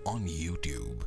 on YouTube.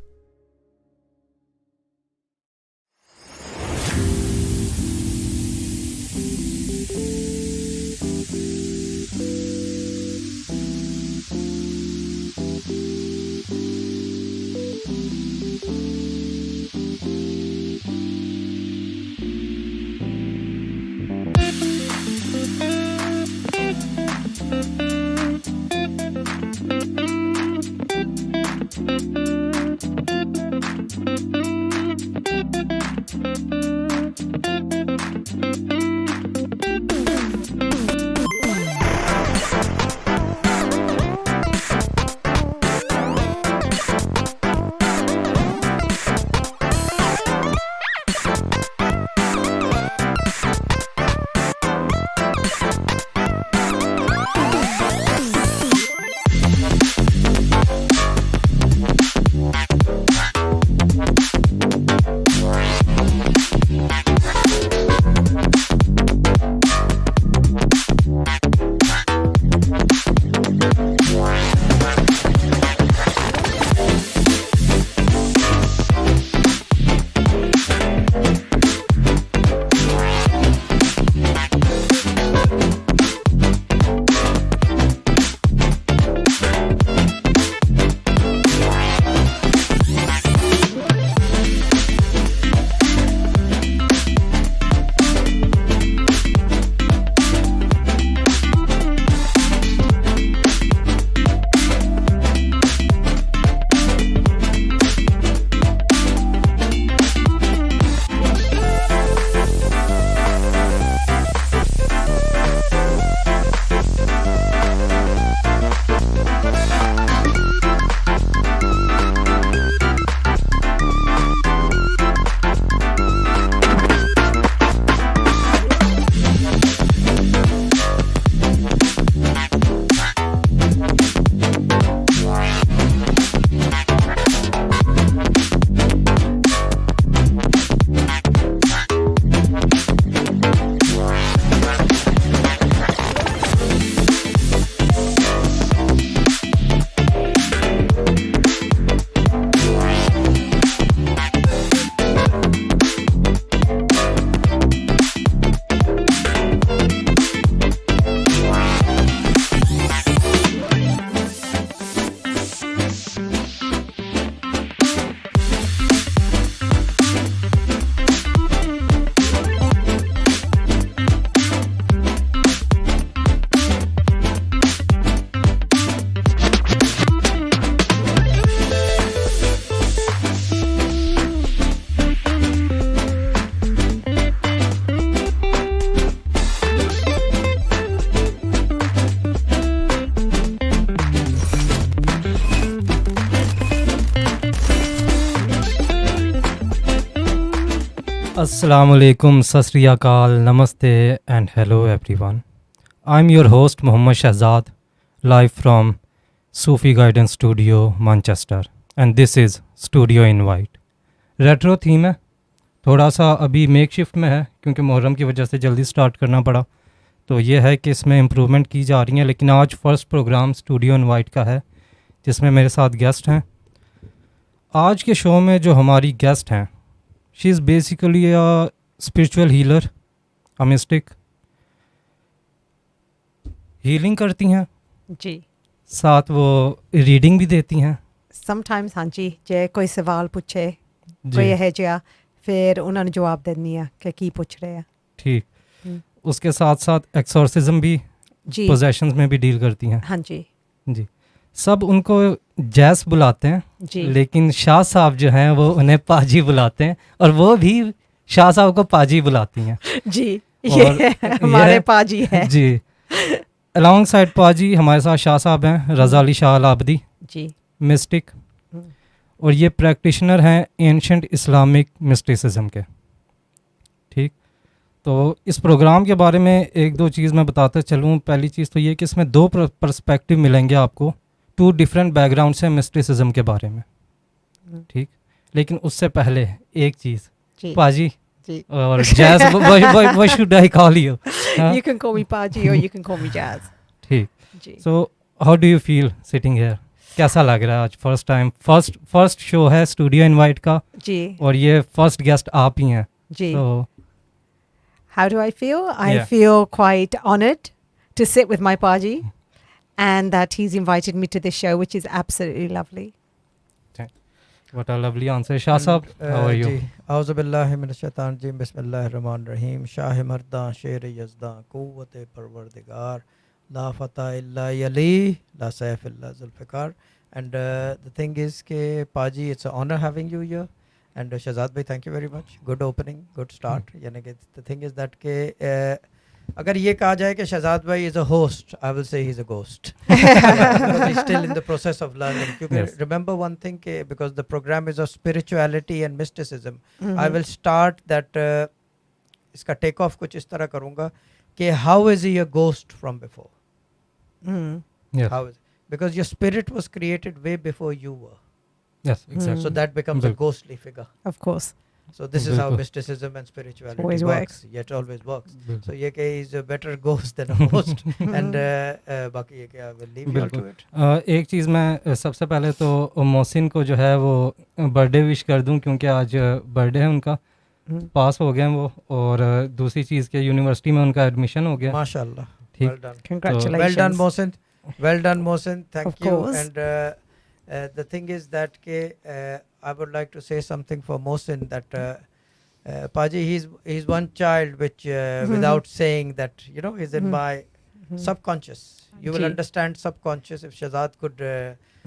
Assalamualaikum, Sat Sri Akal, Namaste and hello everyone. I'm your host Mohammad Shahzad, live from Sufi Guidance Studio, Manchester, and this is Studio Invite. Retro theme है, थोड़ा सा अभी make shift में है क्योंकि मुहर्रम की वजह से जल्दी स्टार्ट करना पड़ा, तो ये है कि इसमें इम्प्रूवमेंट की जा रही है। लेकिन आज फर्स्ट प्रोग्राम स्टूडियो इनवाइट का है जिसमें मेरे साथ गेस्ट हैं। आज के शो में जो हमारी गेस्ट हैं, she is basically a spiritual healer, a mistake, healing करती हैं जी, साथ वो रीडिंग भी देती हैं समटाइम्स। हाँ जी, जे कोई सवाल पूछे जी। कोई है जिया फिर उन्होंने जवाब देनी है कि की पूछ रहे हैं। ठीक, उसके साथ साथ एक्सोर्सिज्म भी, जी पोजेशंस में भी डील करती हैं हाँ जी जी। सब उनको जैस बुलाते हैं जी लेकिन शाह साहब जो हैं वो उन्हें पाजी बुलाते हैं, और वो भी शाह साहब को पाजी बुलाती हैं जी। और ये हमारे ये- पाजी है जी। अलॉन्ग साइड पाजी हमारे साथ शाह साहब हैं, रज़ा अली शाह अल आबदी, जी। मिस्टिक, और ये प्रैक्टिशनर हैं एंशंट इस्लामिक मिस्टिसिज्म के। ठीक, तो इस प्रोग्राम के बारे में एक दो चीज़ मैं बताता चलूँ। पहली चीज़ तो ये कि इसमें दो पर्सपेक्टिव मिलेंगे आपको, टू डिफरेंट बैकग्राउंड से मिस्टिसिज्म के बारे में। ठीक, लेकिन उससे पहले एक चीज़, जी पाजी जी। और jazz, what should I call you? You can call me Paji or you can call me Jazz. ठीक, जी। So how do you feel sitting here? कैसा लग रहा है आज फर्स्ट टाइम फर्स्ट शो है स्टूडियो इनवाइट का जी और ये फर्स्ट गेस्ट आप ही हैं जी तो How do I feel? I Yeah. feel quite honored to sit with my Paji and that he's invited me to this show, which is absolutely lovely. what a lovely answer Shah Sahab how are you जी औज़ु बिल्लाहि मिनश शैतानिर रजीम बिस्मिल्लाहिर रहमानिर रहीम शाह मर्दां शेर यज़दां क़ुव्वत परवरदिगार ला फता इल्ला यली ला सैफ इल्ला Zulfikar and the thing is ke Paji it's an honor having you here and Shahzad bhai thank you very much good opening good start yani ke the thing is that ke अगर ये कहा जाए कि शहजाद भाई is a host, I will say he's a ghost. Because he's still in the process of learning. क्योंकि Yes. remember one thing कि because the program is of spirituality and mysticism, Mhm. I will start that इसका take off कुछ इस तरह करूँगा कि how is he a ghost from before? Mm. yes How is because your spirit was created way before you were. yes exactly So that becomes a Bilkul. ghostly figure. Of course. So this is how Bilkul. mysticism and spirituality Always works. works. Yet always works. बिल्कुल So ये कि is a better ghost than a host. And बाकी ये कि I will leave you all to बिल्कुल। it. एक चीज़ मैं सबसे पहले तो मोहसिन को जो है वो बर्थडे विश कर दूं क्योंकि आज बर्थडे है उनका Mm. पास हो गए हैं वो और दूसरी चीज़ के यूनिवर्सिटी में उनका एडमिशन हो गया MashaAllah. ठीक। Well done. Congratulations. Well done, Mohsin. Well done, Mohsin. Thank Of you. course. And the thing is that I would like to say something for Mohsin that Paji, he's one child which without saying that, you know, is in Mhm. my subconscious. You will Ji. understand subconscious if Shahzad could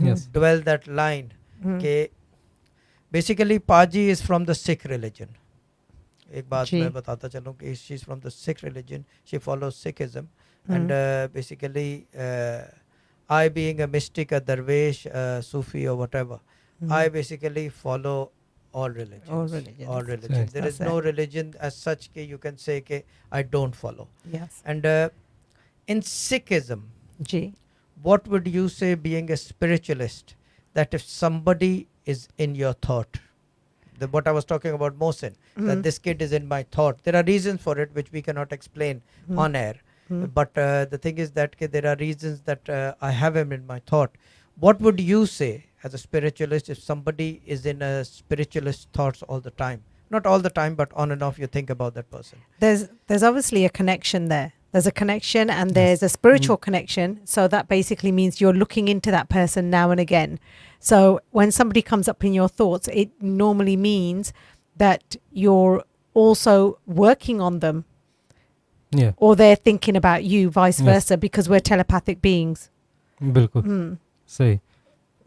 yes dwell that line. Mm. कि basically Paji is from the Sikh religion. एक बात जी। मैं बताता चलूँ कि she is from the Sikh religion. She follows Sikhism. And basically I being a mystic, a darwish, a Sufi or whatever, Mhm. I basically follow all religions. All religions. All religions. There is That's no it. religion as such कि you can say कि I don't follow. Yes. And in Sikhism, Ji. what would you say being a spiritualist that if somebody is in your thought, what I was talking about Mohsin, that Mm. this kid is in my thought, there are reasons for it which we cannot explain Mm. on air. Mm. But the thing is that there are reasons that I have him in my thought. What would you say as a spiritualist if somebody is in a spiritualist thoughts all the time? Not all the time, but on and off you think about that person. There's obviously a connection there. There's a connection and there's a spiritual connection. So that basically means you're looking into that person now and again. So when somebody comes up in your thoughts, it normally means that you're also working on them yeah or they're thinking about you, vice Yes. versa, because we're telepathic beings. बिल्कुल Hmm. सही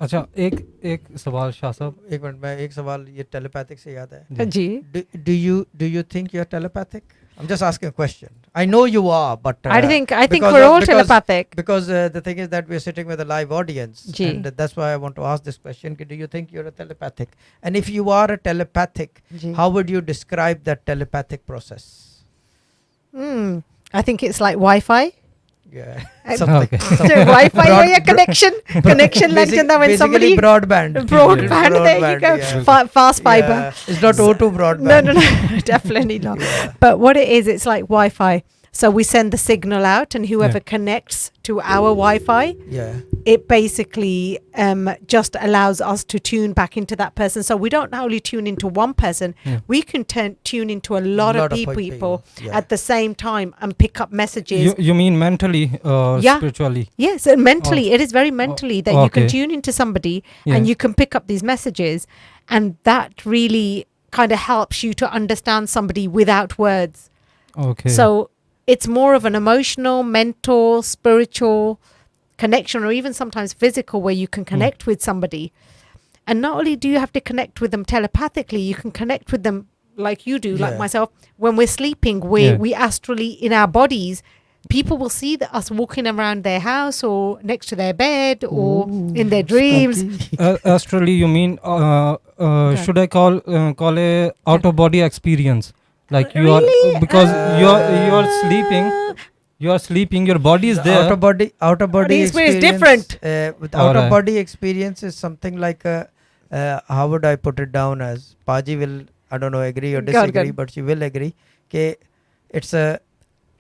अच्छा एक सवाल शाह साहब एक minute मैं एक सवाल ये telepathic से याद है. Ji. Do you think you're telepathic? I'm just asking a question. I know you are, but I think because we're of- all because- telepathic. because the thing is that we're sitting with a live audience, Ji. and that's why I want to ask this question. Do you think you're a telepathic? And if you are a telepathic, Ji. how would you describe that telepathic process? I think it's like Wi-Fi. Yeah, And- something. Okay. something. Wi-Fi Broad- or your connection लग जाता when basically somebody broadband. broadband, there you go. Yeah. Fast fiber. Yeah. It's not O2 broadband. No, definitely not. Yeah. But what it is, it's like Wi-Fi. So we send the signal out, and whoever Yeah. connects to our Wi-Fi, Yeah. it basically just allows us to tune back into that person. So we don't only tune into one person, Yeah. we can tune into a lot of people Yeah. at the same time and pick up messages. you mean mentally or Yeah. spiritually Yes, and mentally, it is very mentally that you can okay. tune into somebody Yeah. and you can pick up these messages, and that really kind of helps you to understand somebody without words. okay So it's more of an emotional, mental, spiritual connection, or even sometimes physical, where you can connect with somebody. And not only do you have to connect with them telepathically, you can connect with them like you do, like Yeah. myself. When we're sleeping, Yeah. we astrally, in our bodies, people will see us walking around their house or next to their bed or in their dreams. astrally you mean Okay. should I call a out of body experience like you Really? are because you are sleeping your body is there Outer body experience experience different. With Alright. outer body experience is something like how would I put it down as Paji will I don't know agree or Go on, go disagree, on. but she will agree. Ke it's a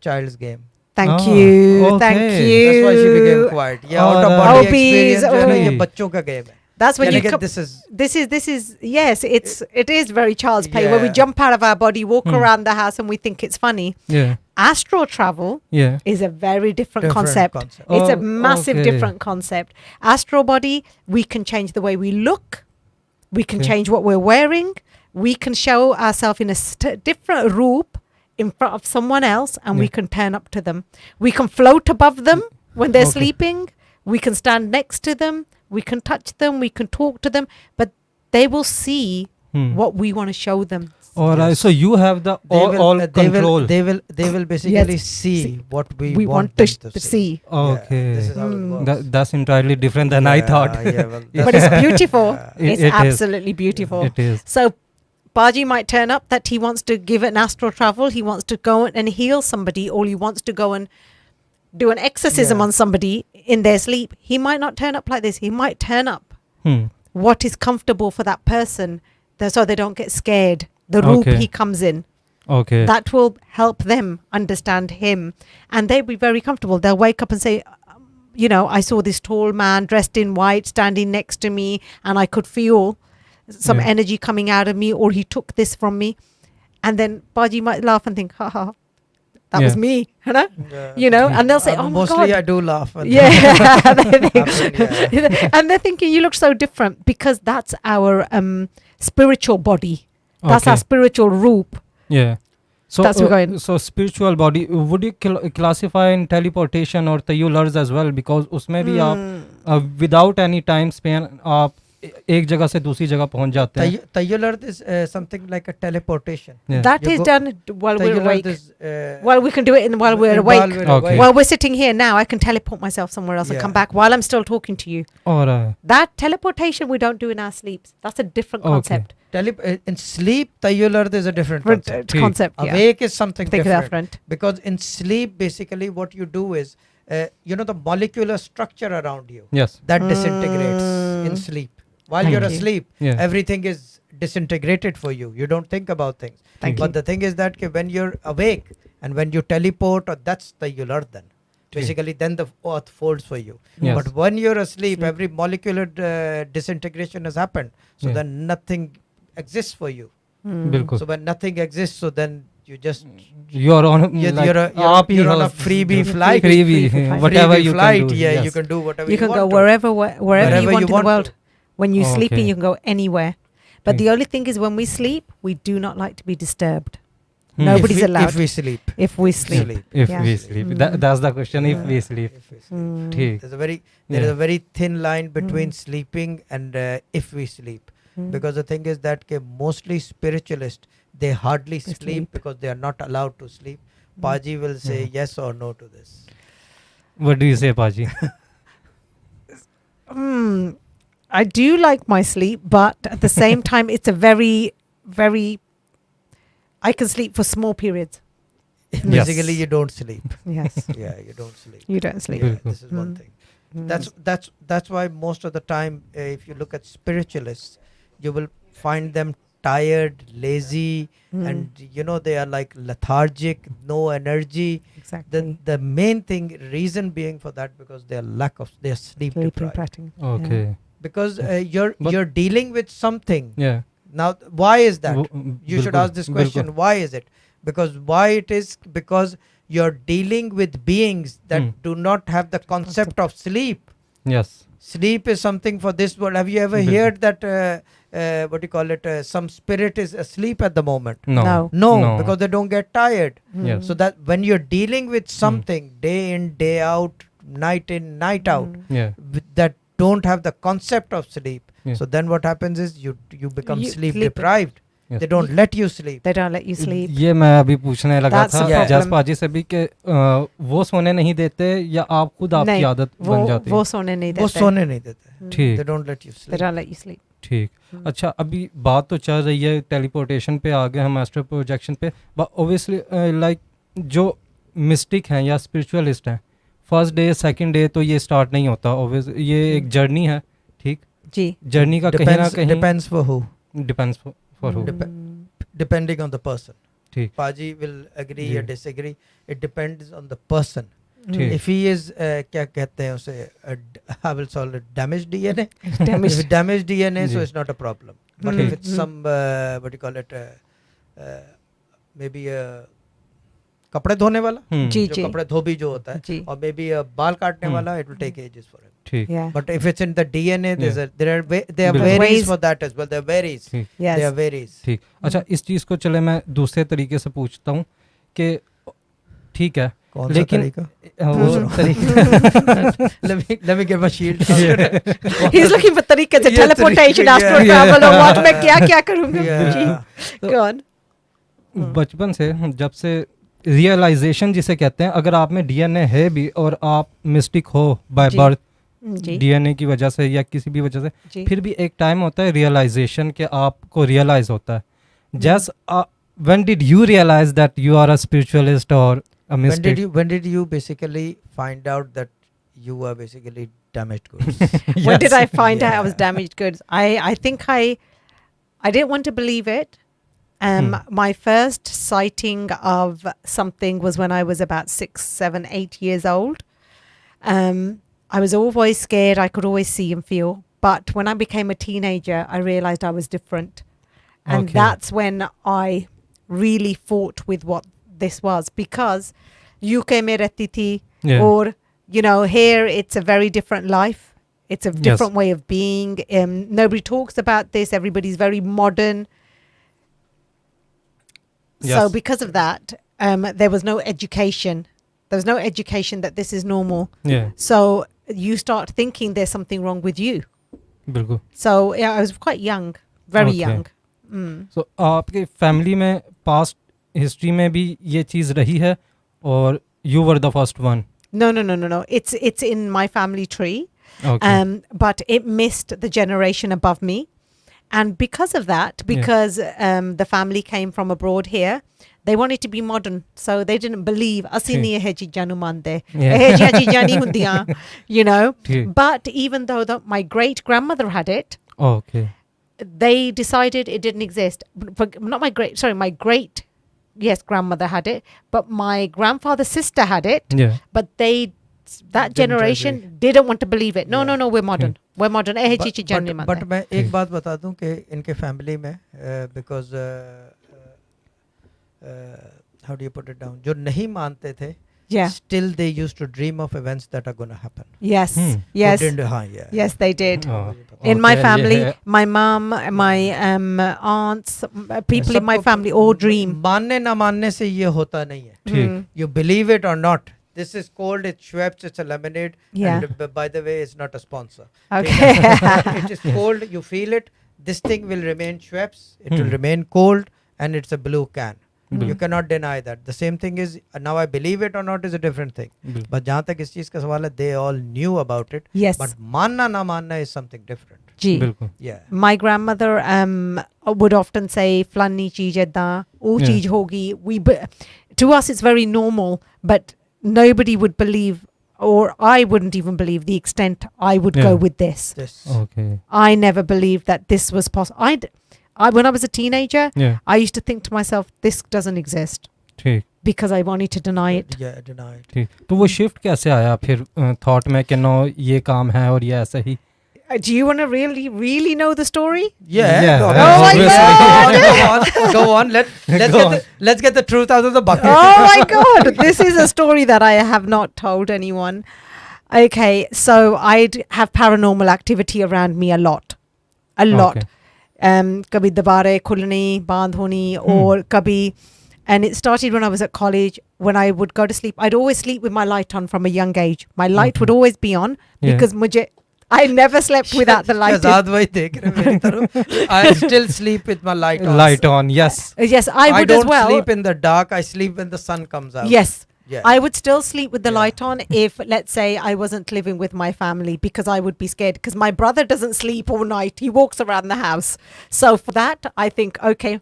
child's game. Thank Oh, you. okay. Thank you. That's why she became quiet. Yeah, out of Alright. body Oh, bees, experience जो है ना oh. ये बच्चों का game है. That's when यानी you कि come. this is Yes, it is very child's play where we Yeah. jump out of our body, walk Hmm. around the house, and we think it's funny. Yeah. Astral travel Yeah. is a very different Different concept. concept. It's a Oh, massive okay. different concept. Astral body, we can change the way we look. We can Okay. change what we're wearing. We can show ourselves in a different roop in front of someone else, and we Yeah. can turn up to them. We can float above them when they're Okay. sleeping. We can stand next to them. We can touch them. We can talk to them. But they will see what we want to show them. Alright, Yes. so you have the they all will, control. they will basically Yes. see what we want them to see. Okay. Yeah, this is how it works. That's entirely different than I thought. Yeah, well, But it's beautiful. Yeah. It's It is. absolutely beautiful. It is. So Baji might turn up that he wants to give an astral travel. He wants to go and heal somebody, or he wants to go and do an exorcism Yeah. on somebody in their sleep. He might not turn up like this. He might turn up what is comfortable for that person, so they don't get scared. The roop Okay. he comes in. Okay. That will help them understand him, and they'll be very comfortable. They'll wake up and say, I saw this tall man dressed in white standing next to me, and I could feel some Yeah. energy coming out of me, or he took this from me. And then Baji might laugh and think, ha, that was Yeah. me, Yeah. and they'll say, oh my mostly God. I do laugh. And Yeah, they think- happen, yeah. and they're thinking you look so different because that's our spiritual body. That's our Okay. spiritual roop. Yeah. So That's where we're going. so spiritual body, would you classify in teleportation or tayyulars as well, because उसमें भी आप without any time span आप एक जगह से दूसरी जगह पहुंच जाते हैं. Tayyular is something like a teleportation. Yeah. That You is go- done while we're Tayyular awake. is, Well, we can do it while we're awake. Okay. While we're sitting here now, I can teleport myself somewhere else and come Yeah. back while I'm still talking to you. Alright. That teleportation we don't do in our sleeps. That's a different Okay. concept. in sleep, tayyular is a different concept. ठीक. Concept. Yeah. Awake is something Think different. different. Because in sleep, basically, what you do is, the molecular structure around you Yes. that disintegrates in sleep. While Thank you're you. asleep, Yeah. everything is disintegrated for you. You don't think about things. Thank But you. the thing is that when you're awake and when you teleport, that's tayyular then. Basically, then the earth folds for you. Yes. But when you're asleep, Sleep. every molecular disintegration has happened. So Yeah. then nothing exists for you. बिल्कुल. So when nothing exists, so then you just You are on you're, like you're, you're on a host- freebie flight. freebie, Free flight. whatever Freebie you flight, can do. yeah, Yes. you can do whatever You can go want to. wherever you Wherever want you in the want world. to. When you're Oh, sleeping, okay. you can go anywhere. But Okay. the only thing is, when we sleep, we do not like to be disturbed. Hmm. Nobody's if we, allowed. If we sleep. If we sleep. If Yeah. we sleep. Mm. That's the question. If we sleep. If we sleep. Mm. ठीक. There is Yeah. a very thin line between Mm. sleeping and if we sleep. Mm. Because the thing is that mostly spiritualists, they hardly They sleep sleep. because they are not allowed to sleep. Paji will say Mhm. yes or no to this. What do you say, Paji? I do like my sleep, but at the same time, it's a very, very. I can sleep for small periods. Basically, you don't sleep. Yes, Yeah, you don't sleep. you don't sleep. Yeah, Bilkul. this is one Mm. thing. Mm. That's why most of the time, if you look at spiritualists, you will find them tired, lazy, Mm. and they are like lethargic, no energy. Exactly. The main reason being for that, because they are sleep Sleeping deprived. pattern. Okay. Because But- you're dealing with something. Yeah. Now, why is that? You should बिल्कुल, ask this question. बिल्कुल. Why is it? Because you're dealing with beings that Hmm. do not have the concept of sleep. Yes. Sleep is something for this world. Have you ever बिल्कुल. heard that what do you call it? Some spirit is asleep at the moment. No. No. No, No. because they don't get tired. Yes. So that when you're dealing with something day in, day out, night in, night out, Yeah. that don't have the concept of sleep. Yeah. So then what happens is you become You sleep sleep. deprived. Yes. They don't let you sleep. They don't let you sleep. ये मैं अभी पूछने लगा That's था the Yeah. जस problem. पाजी से भी कि वो सोने नहीं देते या आप खुद आपकी नहीं, आदत बन जाती वो है. सोने नहीं वो देते. सोने नहीं देते. ठीक. They don't let you They sleep. don't let you sleep. ठीक. Hmm. अच्छा, अभी बात तो चल रही है टेलीपोर्टेशन पे, आ गए हम एस्ट्रल प्रोजेक्शन पे. बट ऑब्वियसली लाइक जो मिस्टिक हैं या स्पिरिचुअलिस्ट हैं, फर्स्ट डे सेकंड डे तो ये स्टार्ट नहीं होता. ऑब्वियस ये एक जर्नी है. ठीक. जी. जर्नी का कहीं ना कहीं Depends for who. Depends for who. Dep- Depending on the person. ठीक Paji will agree ji or disagree. It depends on the person. ठीक If he is क्या कहते हैं उसे I will call it damaged DNA. If Damaged. it's damaged DNA, so ji it's not a problem. But ठीक if it's some what do you call it, maybe कपड़े धोने वाला, जी जो जी कपड़े धोबी जो होता है, जी or maybe बाल काटने वाला, it will take ages for him. ठीक yeah But if it's in the DNA, there are there बिल्कुल varies ways. for that as well. There varies. ठीक yes There varies. ठीक अच्छा इस चीज़ को चले मैं दूसरे तरीके से पूछता हूँ कि ठीक है कौन सा लेकिन तरीका? वो तरीका let me get my shield. he's looking for तरीके से Yeah, teleportation तरीके, astral yeah. travel or what मैं क्या क्या करूँगा जी Yeah. go on बचपन से जब से रियलाइजेशन जिसे कहते हैं अगर आप में डीएनए है भी और आप मिस्टिक हो बाय जी। बर्थ जी डीएनए की वजह से या किसी भी वजह से जी फिर भी एक टाइम होता है रियलाइजेशन के आपको रियलाइज होता है just when did you realise that you are a spiritualist और a mystic When did you basically find out that you were basically damaged goods? when did I find out I was Yeah. damaged goods I think I didn't want to believe it my first sighting of something was when I was about 6, 7, 8 years old. I was always scared. I could always see and feel. But when I became a teenager, I realized I was different. And Okay. that's when I really fought with what this was. Because UK mein rehti thi, Yeah. or, you know, here it's a very different life. It's a different way of being. Nobody talks about this. Everybody's very modern. So Yes. because of that, there was no education. There was no education that this is normal. Yeah, So you start thinking there's something wrong with you. बिल्कुल So yeah, I was quite young, very Okay. young. सो आपके family में past history में भी ये चीज़ रही है और you were the first one No. It's in my family tree. Okay But it missed the generation above me. And because of that, because the family came from abroad here, they wanted to be modern. So they didn't believe, "Assi nahi eh cheezaं nu mande. Yeah. Eh jihiyan cheezaं nahi hundiyan," you know. ठीक But even though my great grandmother had it, okay they decided it didn't exist. Not my great, yes, grandmother had it, but my grandfather's sister had it. या But that generation didn't want to believe it. No, we're modern. We're modern. Eh cheezaं nahi mande. But मैं एक बात बता दूं कि इनके family में because how do you put it down, जो नहीं मानते थे, Yeah. still they used to dream of events that are going to happen. Yes. Hmm. Yes. They didn't, हाँ, yeah. Yes, they did. Oh. In my Okay, family, yeah. my mom, my aunts, people in my सबको family all dream. मानने ना मानने से ये होता नहीं है. ठीक You believe it or not. This is cold, it's Schweppes, it's a lemonade. Yeah. And by the way, it's not a sponsor. Okay. It is cold, you feel it. This thing will remain Schweppes, it will remain cold, and it's a blue can. You cannot deny that. The same thing is, now I believe it or not is a different thing. बिल्कुल But जहाँ तक इस चीज़ का सवाल है, they all knew about it. Yes. But मानना ना मानना is something different. Gee. बिल्कुल Yeah. My grandmother would often say, "Flanni cheez edda, oo Yeah. cheez hogi." To us, it's very normal, but nobody would believe, or I wouldn't even believe the extent I would go Yeah. with this. Yes. Okay I never believed that this was possible. When I was a teenager, या I used to think to myself, "This doesn't exist," ठीक because I wanted to deny it. Yeah, deny it. ठीक तो वो shift कैसे आया फिर thought में कि नो ये काम है और ये ऐसा ही Do you want to really know the story? Yeah. Yeah. Go Oh on. my Go on. Go on. Go on. Let's get the truth out of the bucket. Oh my God, this is a story that I have not told anyone. Okay, so I'd have paranormal activity around me a lot. Okay. Kabhi dabare khulni, bandh honi, or kabhi. And it started when I was at college. When I would go to sleep, I'd always sleep with my light on from a young age. My light would always be on Yeah. because I never slept without the light. Shahzad वही देख रहे हैं मेरी तरफ. I still sleep with my light on. Light on yes Yes, I would don't as well. sleep in the dark. I sleep when the sun comes out. Yes. Yeah. I would still sleep with the Yeah. light on if, let's say, I wasn't living with my family because I would be scared because my brother doesn't sleep all night. He walks around the house. So for that, I think, okay,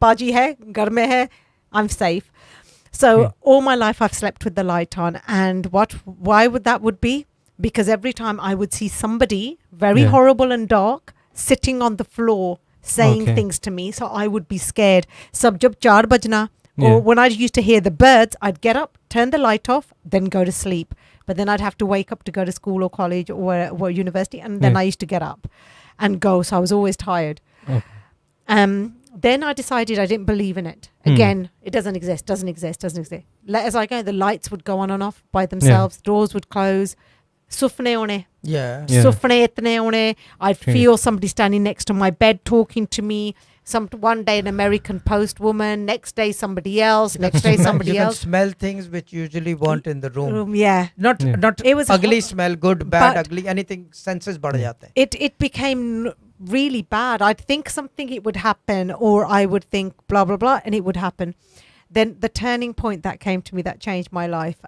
baji hai, ghar mein hai, I'm safe. So all my life I've slept with the light on. And why would that would be? Because every time I would see somebody very Yeah. horrible and dark sitting on the floor saying Okay. things to me. So I would be scared. Sab jab 4 bajna, Or when I used to hear the birds, I'd get up, turn the light off, then go to sleep. But then I'd have to wake up to go to school or college or university, and then I used to get up and go. So I was always tired. Okay. Then I decided I didn't believe in it. Again, it doesn't exist. As I go, the lights would go on and off by themselves. Doors would close. Sufne one. Yeah. Sufne itne one. I'd feel somebody standing next to my bed talking to me. One day an American post woman, next day somebody else, next day somebody you else. can smell things which usually weren't in the room. Not It was ugly smell, good, bad, ugly, anything, senses बढ़ जाते हैं. It became really bad. I'd think something, it would happen, or I would think blah blah blah, and it would happen. Then the turning point that came to me that changed my life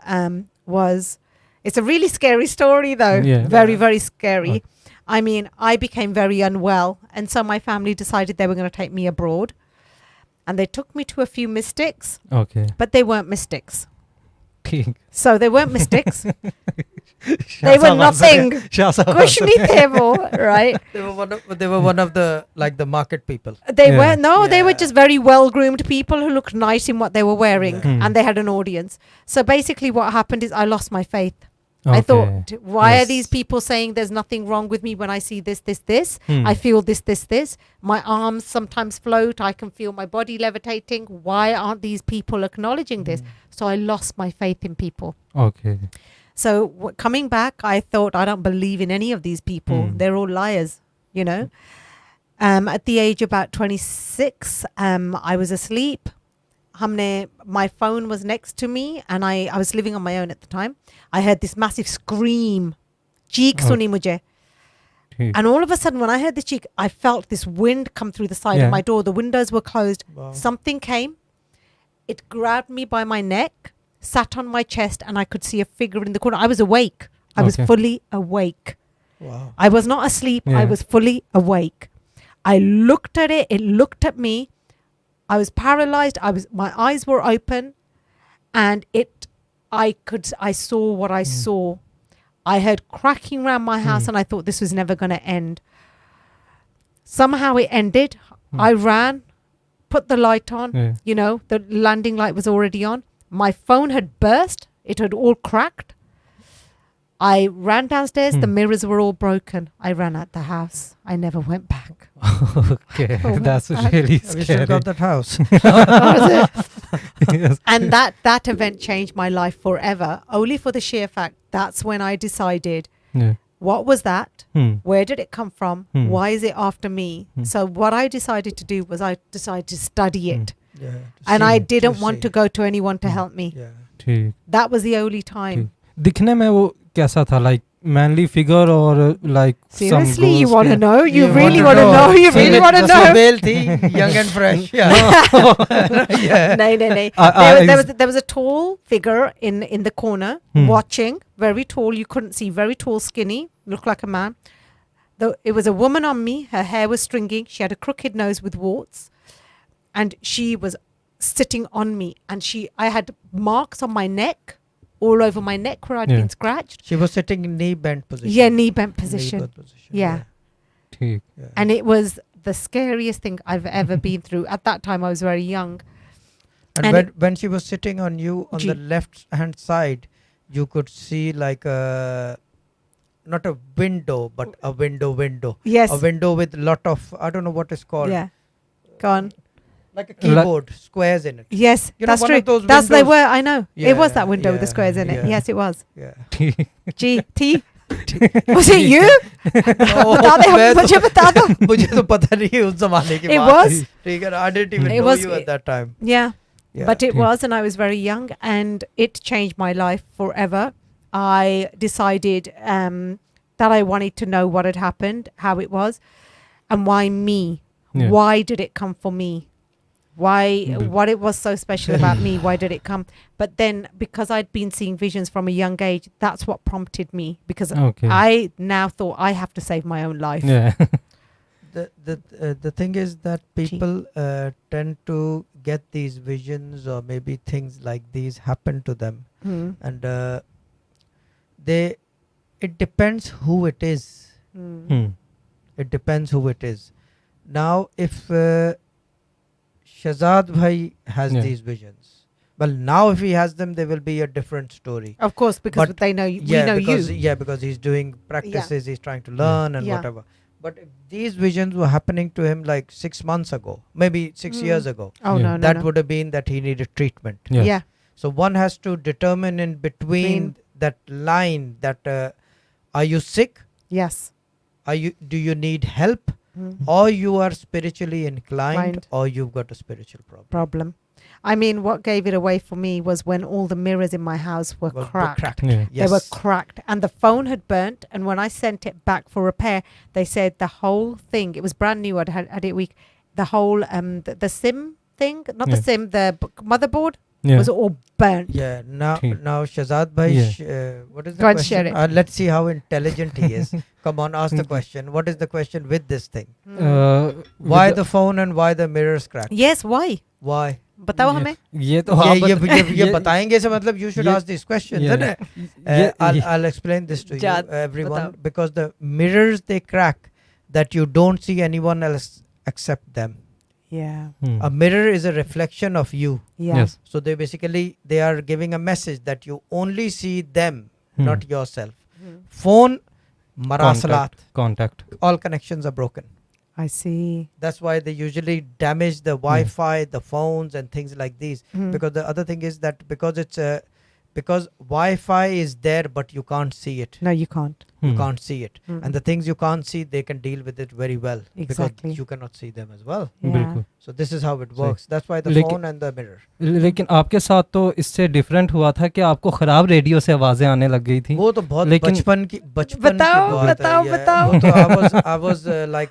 was, it's a really scary story though. Very, very scary. I mean, I became very unwell, and so my family decided they were going to take me abroad, and they took me to a few mystics. Okay. But they weren't mystics. ठीक. So they weren't mystics. They were nothing. कुछ नहीं थे वो, right? They were one of the the market people. They were they were just very well groomed people who looked nice in what they were wearing, and they had an audience. So basically, what happened is I lost my faith. I thought, why are these people saying there's nothing wrong with me when I see this? I feel this. My arms sometimes float. I can feel my body levitating. Why aren't these people acknowledging this? So I lost my faith in people. Okay. So coming back, I thought, I don't believe in any of these people. They're all liars, you know. At the age of about 26, I was asleep. My phone was next to me, and I was living on my own at the time. I heard this massive scream. Cheek suni mujhe. And all of a sudden, when I heard the cheek, I felt this wind come through the side of my door. The windows were closed. Wow. Something came. It grabbed me by my neck, sat on my chest, and I could see a figure in the corner. I was awake. I was fully awake. Wow. I was not asleep. I was fully awake. I looked at it. It looked at me. I was paralyzed. My eyes were open, and I saw what I saw. I heard cracking around my house, and I thought this was never going to end. Somehow it ended. I ran, put the light on. You know, the landing light was already on. My phone had burst. It had all cracked. I ran downstairs. The mirrors were all broken. I ran out the house. I never went back. Okay, that's really scary. We still got that house. Yes. And that event changed my life forever, only for the sheer fact that's when I decided, what was that? Where did it come from? Why is it after me? So what I decided to do was I decided to study it. And I didn't want to go to anyone to help me. ठीक. That was the only time. दिखने में वो कैसा था, like manly figure or like Seriously, some you want to ghost? know? You really want to know? You really want to know? Male thi, young and fresh. Yeah. No. There was a tall figure in the corner watching, very tall. You couldn't see, very tall, skinny, looked like a man. Though it was a woman on me. Her hair was stringy. She had a crooked nose with warts, and she was sitting on me. And I had marks on my neck, all over my neck where I'd been scratched. She was sitting in knee bent position. Yeah, knee bent position. Knee bent position. Yeah. ठीक. And it was the scariest thing I've ever been through. At that time, I was very young. And when she was sitting on you on the left hand side, you could see like not a window, but a window. Yes. A window with lot of, I don't know what it's called. Yeah. Go on. Like a keyboard, squares in it. Yes, You know, that's one true. of those That's they windows- were. I know. It was that Yeah, window with the yeah, squares in it. yeah. Yes, it was. Yeah. G T. Was it you? No, बता दे, मैं मुझे बता दो. मुझे तो पता नहीं उस जमाने की It बात was? थी. ठीक है, I didn't even It know was- you at that time. Yeah. Yeah. But it was, and I was very young, and it changed my life forever. I decided that I wanted to know what had happened, how it was, and why me. Yeah. Why did it come for me? What it was so special about me? Why did it come? But then, because I'd been seeing visions from a young age, that's what prompted me. Because I now thought I have to save my own life. Yeah. The thing is that people tend to get these visions, or maybe things like these happen to them, and it depends who it is. It depends who it is. Now, if Shahzad Bhai has Yeah. these visions. Well, now if he has them, they will be a different story. Of course, because But they know we Yeah, know because you. because he's doing practices, he's trying to learn and Yeah. whatever. But if these visions were happening to him like 6 months ago, maybe 6 years ago, Oh Yeah. no, no, that no. would have been that he needed treatment. Yes. Yeah. So one has to determine in between that line that are you sick? Yes. Do you need help? Mm. Or you are spiritually inclined, Inclined. or you've got a spiritual Problem. I mean, what gave it away for me was when all the mirrors in my house were Was cracked. Yeah. Yes. They were cracked, and the phone had burnt. And when I sent it back for repair, they said the whole thing. It was brand new. I'd had it a week. The whole the SIM thing, not the Yeah. SIM, the motherboard Yeah. was all burnt. Yeah. Now, ठीक. Shahzad Bhai, Yeah. what is the Go and share question? it. Let's see how intelligent he is. Come on, ask the question. What is the question with this thing? Why with the phone and why the mirrors cracked? Yes, why? Why? बताओ ये- हमें. ये तो आप ये बताएंगे से मतलब you should ये- ask these questions, yeah, isn't it? ये- I'll explain this to you, Jad, everyone, बताओ. because the mirrors they crack that you don't see anyone else except them. Yeah. A mirror is a reflection of you. Yeah. Yes. So they are giving a message that you only see them, Hmm. not yourself. Phone, marasalat, Contact. all connections are broken. I see. That's why they usually damage the Wi-Fi, the phones, and things like these. Because the other thing is that because Wi-Fi is there, but you can't see it. No, you can't. You can't see it, Mm. and the things you can't see, they can deal with it very well Exactly. because you cannot see them as well. Yeah. बिल्कुल. So this is how it सही. works. That's why the लेकिन- phone and the mirror. लेकिन आपके साथ तो इससे different हुआ था कि आपको खराब रेडियो से आवाजें आने लग गई थी. वो तो बहुत लेकिन- बचपन की बताओ, बात है, बताओ, yeah. बताओ. वो तो I was like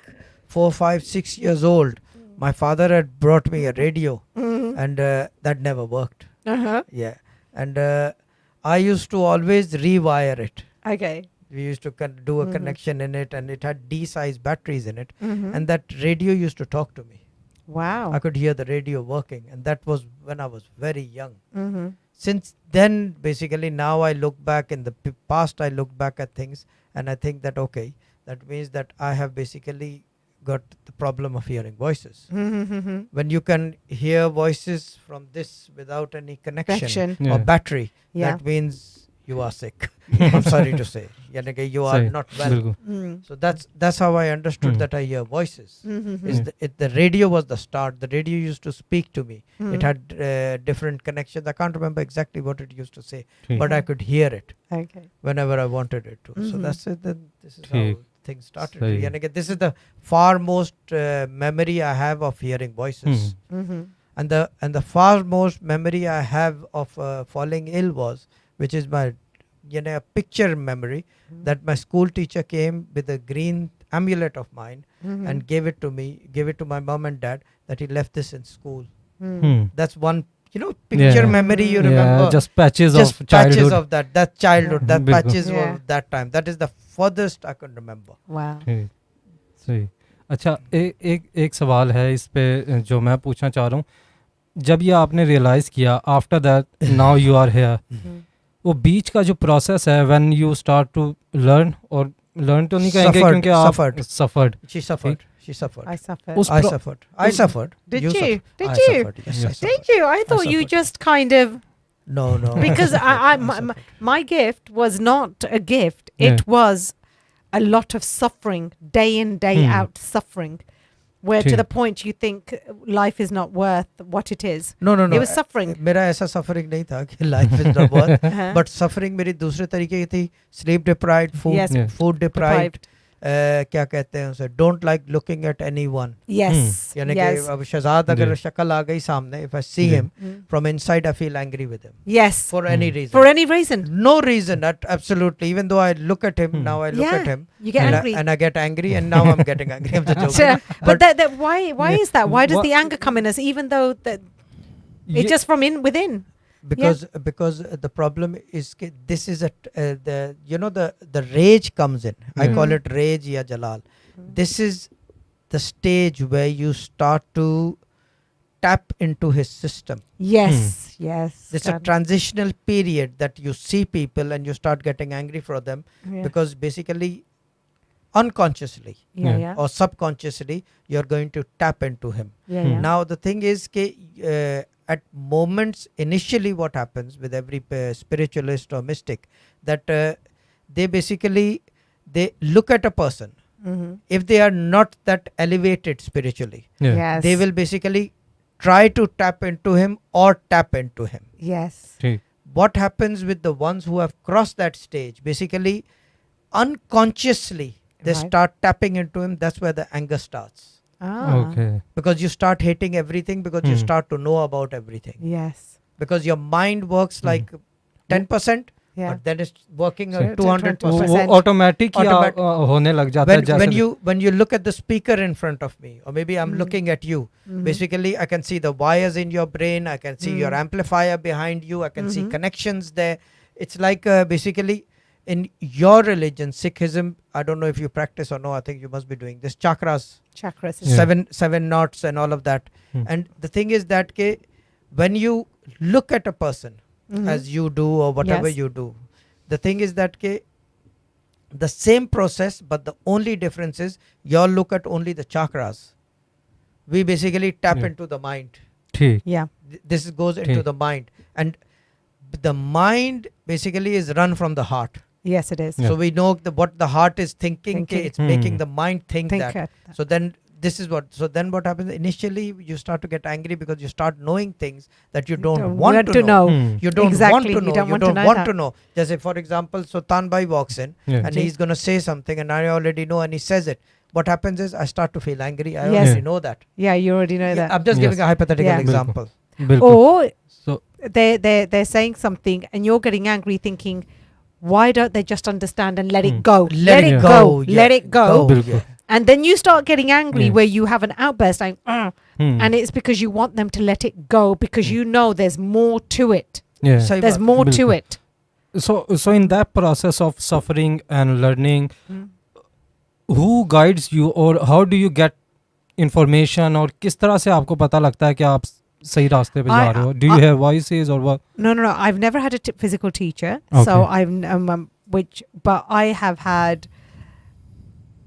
4, 5, 6 years old. My father had brought me a radio, and that never worked. Uh-huh. Yeah, and I used to always rewire it. Okay. We used to do a connection in it, and it had D-size batteries in it, Mhm. and that radio used to talk to me. Wow. I could hear the radio working, and that was when I was very young. Mm-hmm. Since then, basically, now I look back in the past, I look back at things, and I think that okay, that means that I have basically got the problem of hearing voices. Mm-hmm. When you can hear voices from this without any connection Connection. or Yeah. battery, Yeah. that means you are sick. I'm sorry to say. यानी कि you are सही. not well. बिल्कुल. Mm. So that's how I understood Hmm. that I hear voices. Mm-hmm. Is the radio was the start. The radio used to speak to me. Mm. It had different connections. I can't remember exactly what it used to say, ठीक. but I could hear it Okay. whenever I wanted it to. So Mhm. that's it. This is ठीक. how things started. सही. यानी कि this is the foremost memory I have of hearing voices. Mm-hmm. And the foremost memory I have of falling ill was, which is my a picture memory, that my school teacher came with a green amulet of mine Mm-hmm. and gave it to me, gave it to my mom and dad, that he left this in school. Hmm. That's one picture Yeah. memory you Yeah, remember. just patches Just of patches childhood. of that childhood, that बिल्कुल. patches Yeah. of that time. That is the furthest I can remember. Wow. ठीक. सही. अच्छा, एक सवाल है इस पे जो मैं पूछना चाह रहा हूँ. जब ये आपने रियलाइज किया, after that now you are here, Mm. वो बीच का जो प्रोसेस है when you start to learn, और लर्न तो नहीं कहेंगे Suffered, क्योंकि आप suffered. Suffered. She suffered. She suffered. I suffered. उस I pro- suffered. I suffered. Did you? suffered. Did I you? suffered. Yes, I Yes. suffered. Did you? I thought you suffered. just kind of No. because I my, suffered. my gift was not a gift. Yeah. It was a lot of suffering, day in, day Hmm. out suffering, where to ठीक. the point you think life is not worth what it is. No. It was suffering. मेरा ऐसा suffering नहीं था कि life is not worth. Uh-huh. But suffering मेरी दूसरे तरीके की थी. Sleep deprived, food Yes. Yeah. food deprived. क्या कहते हैं उसे, don't like looking at anyone. Yes. यानी कि Yes. अब शहजाद अगर जी. शक्ल आ गई सामने, if I see ji. him Mm. from inside, I feel angry with him Yes. for any Hmm. reason. For any reason. No reason, absolutely. Even though I look at him Hmm. now, I look Yeah. at him You get and, angry. and I get angry, and now I'm getting angry. I'm just Sure. joking. But why Yeah. is that? Why does What- the anger come in us, even though that ये- it's just from within? Because the problem is this is the rage comes in. I Yeah. call it rage ya jalal. This is the stage where you start to tap into his system. Yes. Yes. It's a God. transitional period that you see people and you start getting angry for them, Yeah. because basically unconsciously Yeah, yeah. or subconsciously, you're going to tap into him. Yeah, Hmm. yeah. Now the thing is at moments initially what happens with every spiritualist or mystic, that they basically they look at a person. Mm-hmm. If they are not that elevated spiritually, Yeah. Yes. they will basically try to tap into him or tap into him. Yes. ठीक. What happens with the ones who have crossed that stage, basically unconsciously they Right. start tapping into him. That's where the anger starts, Ah. Okay. because you start hating everything, because you Hmm. start to know about everything, Yes. because your mind works Hmm. like 10%, Yeah. but then it's working So at 200%. 20%. वो automatic ही Automat- होने लग जाता है when जैसे when you look at the speaker in front of me, or maybe I'm Mm. looking at you, Mhm. basically I can see the wires in your brain, I can see your Mm. amplifier behind you, I can see Mhm. connections there. It's like basically in your religion, Sikhism, I don't know if you practice or no, I think you must be doing this, chakras, Chakras. Yeah. seven knots and all of that. Hmm. And the thing is that when you look at a person, Mhm. as you do or whatever Yes. you do, the thing is that the same process, but the only difference is you all look at only the chakras. We basically tap Yeah. into the mind. ठीक. Yeah. This goes into ठीक. the mind, and the mind basically is run from the heart. Yes, it is. Yeah. So we know what the heart is thinking. Thinking. It's making Hmm. the mind think that. Think. So then this is what. So then what happens? Initially, you start to get angry because you start knowing things that you don't want to know. Hmm. You don't Exactly, want to you know. don't You want to don't know want that. to know. Just say, for example, so Tanbai walks in Yeah. and Ji. he's going to say something, and I already know, and he says it. What happens is I start to feel angry. I Yes. already know that. Yeah, you already know that. I'm just Yes. giving a hypothetical Yeah. example. बिल्कुल. Or So they're saying something and you're getting angry, thinking, why don't they just understand and let Hmm. it go? Let it Yeah. go. Let it go. Bilkul. Yeah. And then you start getting angry Yeah. where you have an outburst like, hmm. and it's because you want them to let it go because Hmm. you know there's more to it. yeah. Sahi There's baat. more to Bilkul. it. So in that process of suffering and learning, Mm. who guides you or how do you get information और किस तरह से आपको पता लगता है कि आप सही रास्ते पे जा रहे हो? Do you have voices or what? No. I've never had a physical teacher. Okay. So but I have had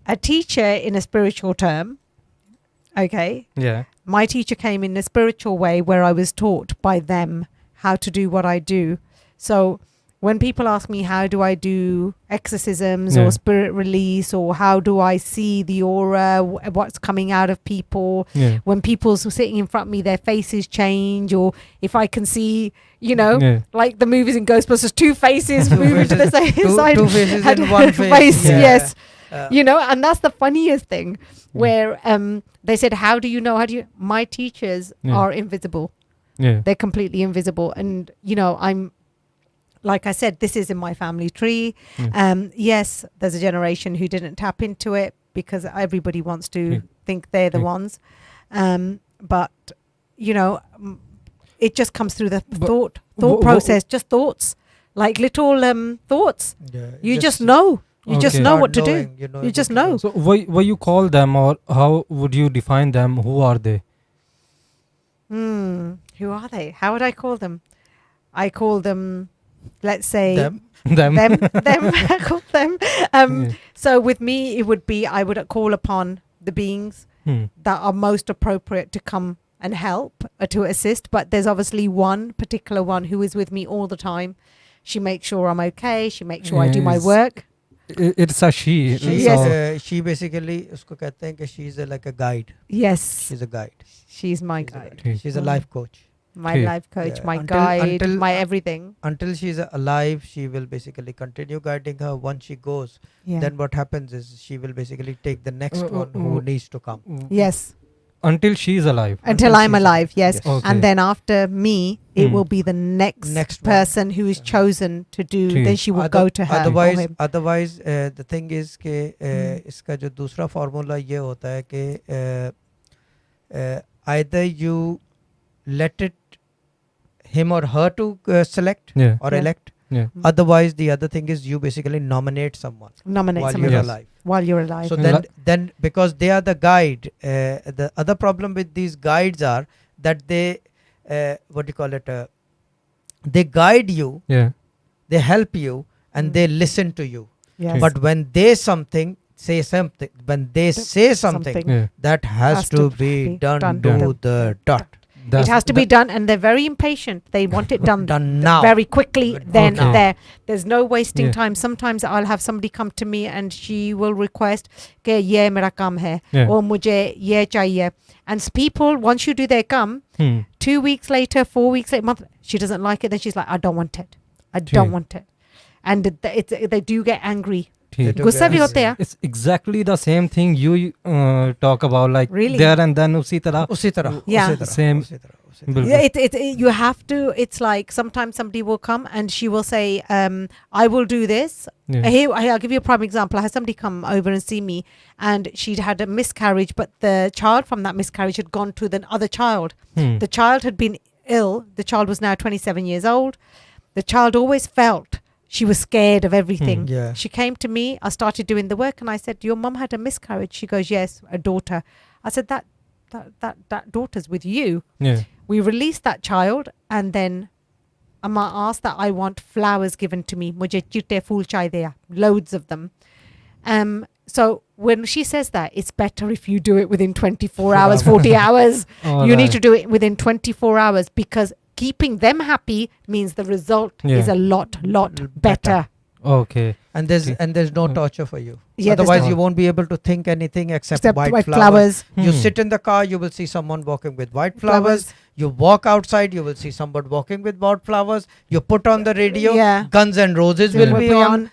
a teacher in a spiritual term. Okay. Yeah. My teacher came in a spiritual way where I was taught by them how to do what I do. So when people ask me how do I do exorcisms Yeah. or spirit release or how do I see the aura, what's coming out of people, Yeah. when people's sitting in front of me, their faces change, or if I can see, Yeah. like the movies in Ghostbusters, two faces Two moving to the faces- same two- side. two faces Had in one face. face, Yeah. yes. Uh, And that's the funniest thing where they said, how do you know? My teachers Yeah. are invisible. Yeah. They're completely invisible. And, I'm, like I said, this is in my family tree. Yes, there's a generation who didn't tap into it because everybody wants to Yeah. think they're the Yeah. ones. But, it just comes through the But thought wh- wh- process, just thoughts, like little thoughts. yeah, You just know. You just Okay. know start what to do. knowing, you know You what just to know. do. So what you call them or how would you define them? Who are they? Who are they? How would I call them? I call them, let's say, Them. Them. I call them. Yeah. So with me, it would be I would call upon the beings Hmm. that are most appropriate to come and help, to assist. But there's obviously one particular one who is with me all the time. She makes sure I'm okay. She makes sure I do my Yes. work. It's a she. She, Yes. she basically, उसको कहते हैं कि she's like a guide. Yes, She's a guide. she's my She's a guide, Okay. She's a Mm. life coach. my Okay. life coach, Yeah. my Until- guide, until- my everything. Until she's alive, she will basically continue guiding her. Once she goes, Yeah. then what happens is she will basically take the next one who needs to come. Yes. Until she's alive. Until I'm she's alive, yes. Yes. Okay. And then after me, it Hmm. will be the next Next one. person who is chosen to do. True. Then she will go to her. or Otherwise, him. the thing is कि इसका जो दूसरा formula ये होता है कि either you let it him or her to select Yeah. or Yeah. elect. Yeah. Otherwise, the other thing is you basically nominate someone Nominate while someone you're Yes. alive. while you're alive. So La- then because they are the guide, the other problem with these guides are that they what do you call it? They guide you, Yeah. they help you, and Mm. they listen to you. yes. But when they something, say something, when they say something, Yeah. that has to be done to the dot. It has to be done, and they're very impatient. They want it done Done now. very quickly. Then Okay. there's no wasting Yeah. time. Sometimes I'll have somebody come to me and she will request कि ये मेरा काम है Yeah. or मुझे ये चाहिए. And people, once you do their काम, 2 weeks later, 4 weeks later, month, she doesn't like it. Then she's like, I don't want it. I don't want it. And they do get angry. ठीक. गुस्सा भी होते हैं. It's exactly the same thing you talk about, like Really? there and then उसी तरह. उसी तरह. Yeah. उसी तरह, Same. उसी तरह, उसी तरह. बिल्कुल. Yeah, you have to. It's like sometimes somebody will come and she will say, I will do this. Yeah. Here, I'll give you a prime example. I had somebody come over and see me, and she'd had a miscarriage, but the child from that miscarriage had gone to the other child. The child had been ill. The child was now 27 years old. The child always felt she was scared of everything. Yeah. She came to me. I started doing the work, and I said, "Your mum had a miscarriage." She goes, "Yes, a daughter." I said, "That daughter's with you." Yeah. We released that child, and then Amma asked that I want flowers given to me. Mujhe chitte phool chahiye, loads of them. So when she says that, it's better if you do it within 24 hours, 40 hours. You need to do it within 24 hours, because keeping them happy means the result is a lot better. Okay. And there's no torture for you. Yeah, there's Otherwise, no- you won't be able to think anything except white white flowers. flowers. You sit in the car, you will see someone walking with white flowers. You walk outside, you will see someone walking with white flowers. You put on the radio, Yeah. Guns and Roses Yeah. will be on.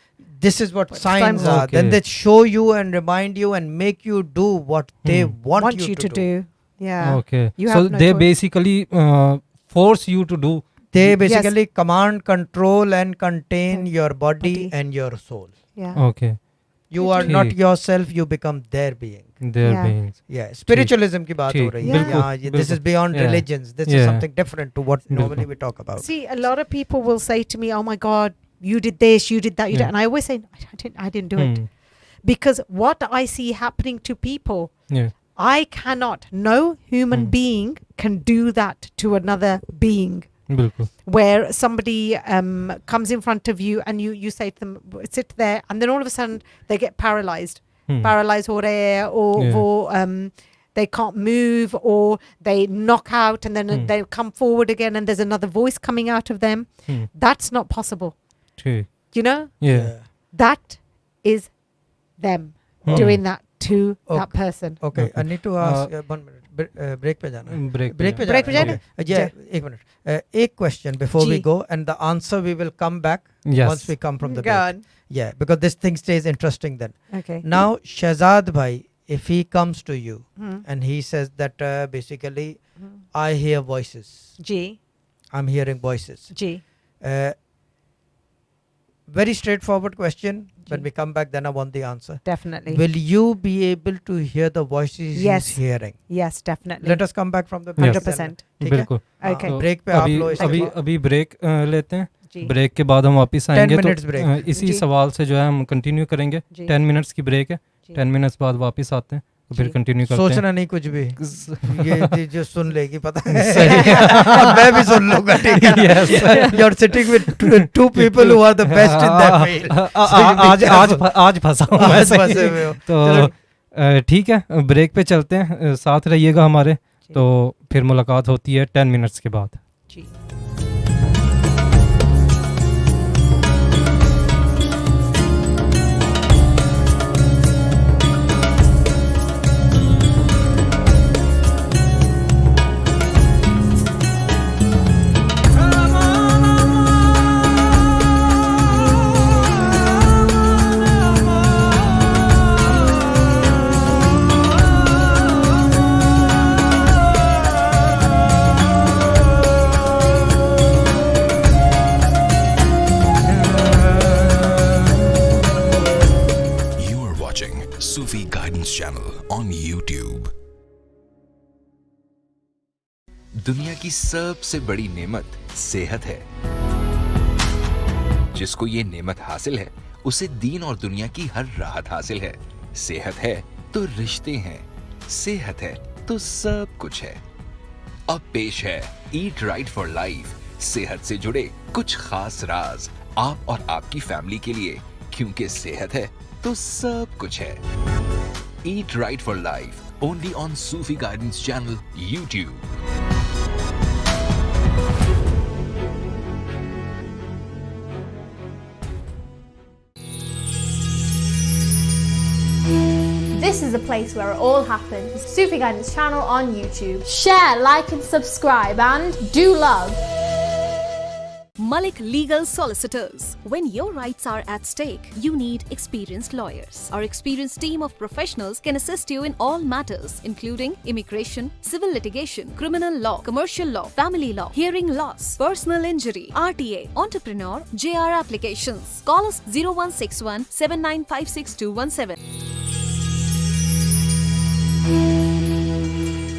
This is what signs signs are. Okay. Then they show you and remind you and make you do what they want you to do. Yeah. Okay. You So have no they choice. basically force you to do. They basically command, control and contain your body Body. and your soul. Yeah. Okay. You are ठीक. not yourself, you become their being. Their Yeah. beings. Yeah, spiritualism की बात हो ठीक, रही बिल्कुल, है यहाँ. This बिल्कुल. is beyond Yeah. religions. This is Yeah. something different to what normally बिल्कुल. we talk about. See, a lot of people will say to me, "Oh my God, you did this, you did that, you Yeah. did," and I always say, "I didn't do it," because what I see happening to people, Yeah. I cannot. No human being can do that to another being. बिल्कुल. Where somebody comes in front of you and you say to them, sit there, and then all of a sudden they get paralyzed. Paralyzed ho rahe hai, or Yeah. wo, they can't move, or they knock out, and then they come forward again, and there's another voice coming out of them. That's not possible. ठीक. You know, Yeah. that is them doing that to that person. Okay, I Okay. need to ask 1 minute. Break पे जाना है. Break. Break पे Break पे जाना जाना है. Okay. Yeah, एक minute. एक question before we ji. go, and the answer we will come back Yes. once we come from the Go break. on. Yeah, because this thing stays interesting then. Okay. Now, Shahzad bhai, if he comes to you Hmm. and he says that basically, I hear voices. G. I'm hearing voices. G. Very straightforward question. When Ji. we come back, then I want the answer. Definitely. Will you be able to hear the voices Yes. he's hearing? Yes, definitely. Let us come back from the break. 100%. ठीक है? बिल्कुल. Okay. तो break पे आप अभी लोग इसके अभी बाद- अभी ब्रेक लेते हैं. जी. ब्रेक के बाद हम वापस 10 आएंगे. minutes तो break. इसी जी. सवाल से जो है हम कंटिन्यू करेंगे. जी. 10 मिनट्स की ब्रेक है. जी. 10 मिनट्स बाद वापस आते हैं. तो फिर जी. कंटिन्यू करते हैं. सोचना नहीं कुछ भी. ये जो सुन लेगी पता है. सही अब मैं भी सुन लूंगा. ठीक है. Yes. You're sitting with two people who are the best in that field. आज फंसा हूँ मैं आज सही. फंसे हुए हो. तो ठीक है, ब्रेक पे चलते हैं. साथ रहिएगा हमारे. तो फिर मुलाकात होती है 10 मिनट्स के बाद. जी. You are watching Sufi Guidance Channel on YouTube. दुनिया की सबसे बड़ी नेमत सेहत है. जिसको ये नेमत हासिल है, उसे दीन और दुनिया की हर राहत हासिल है. सेहत है तो रिश्ते हैं, सेहत है तो सब कुछ है. अब पेश है ईट राइट फॉर लाइफ. सेहत से जुड़े कुछ खास राज आप और आपकी फैमिली के लिए, क्योंकि सेहत है तो सब कुछ है। Eat right for life only on Sufi Guidance Channel YouTube. This is the place where it all happens. Sufi Guidance Channel on YouTube. Share, like and subscribe and do love. Malik Legal Solicitors. When your rights are at stake, you need experienced lawyers. Our experienced team of professionals can assist you in all matters, including immigration, civil litigation, criminal law, commercial law, family law, hearing loss, personal injury, RTA, entrepreneur, JR applications. Call us 0161 7956217.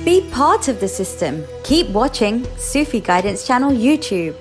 Be part of the system. Keep watching Sufi Guidance Channel YouTube.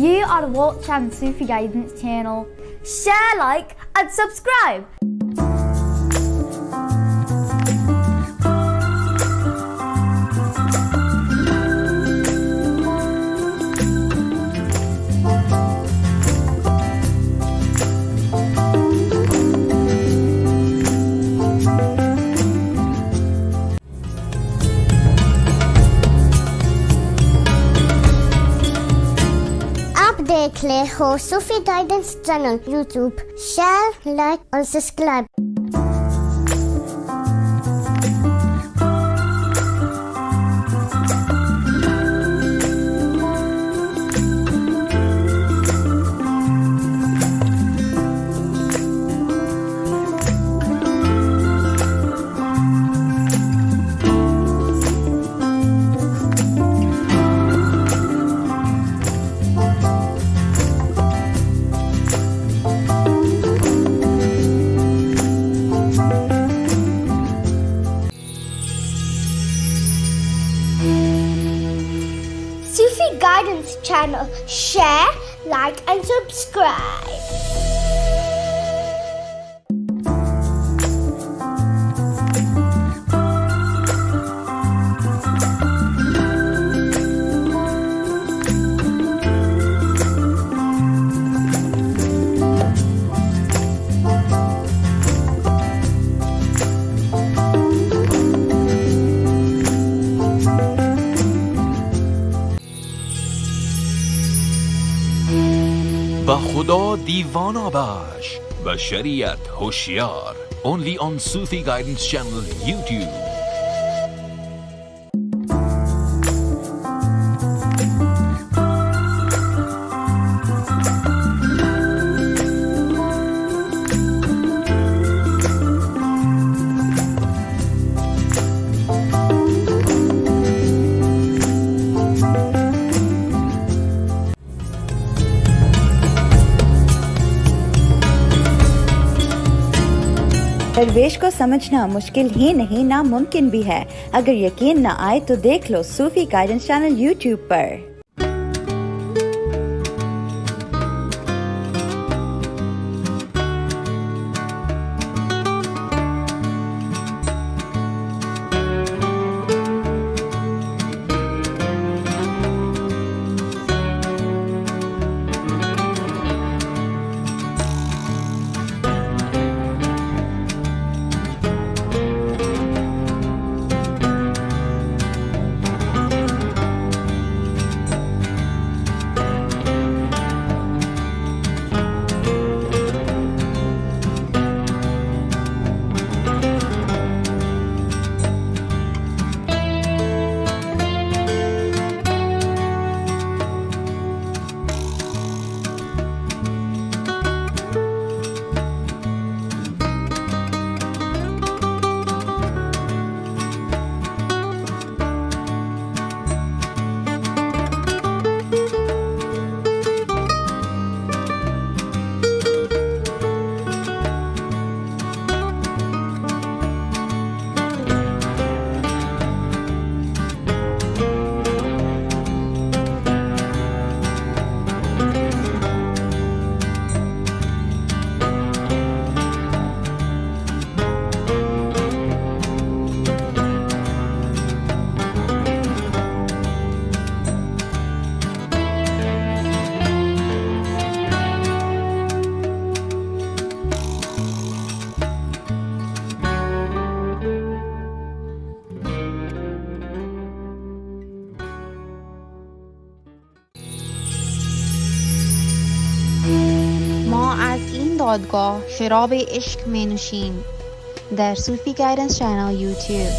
You are watching Sufi Guidance Channel. Share, like and subscribe. आप देख रहे हो Sufi Guidance Channel YouTube. Share, like और subscribe. Sufi Guidance Channel. Share, like and subscribe. बखुदा दीवाना बाश, बशरियत होशियार. Only on Sufi Guidance Channel YouTube. दरवेश को समझना मुश्किल ही नहीं, नामुमकिन भी है। अगर यकीन न आए तो देख लो सूफी गाइडेंस चैनल यूट्यूब पर। خودگاه شراب عشق می نوشیم در Sufi Guidance Channel YouTube.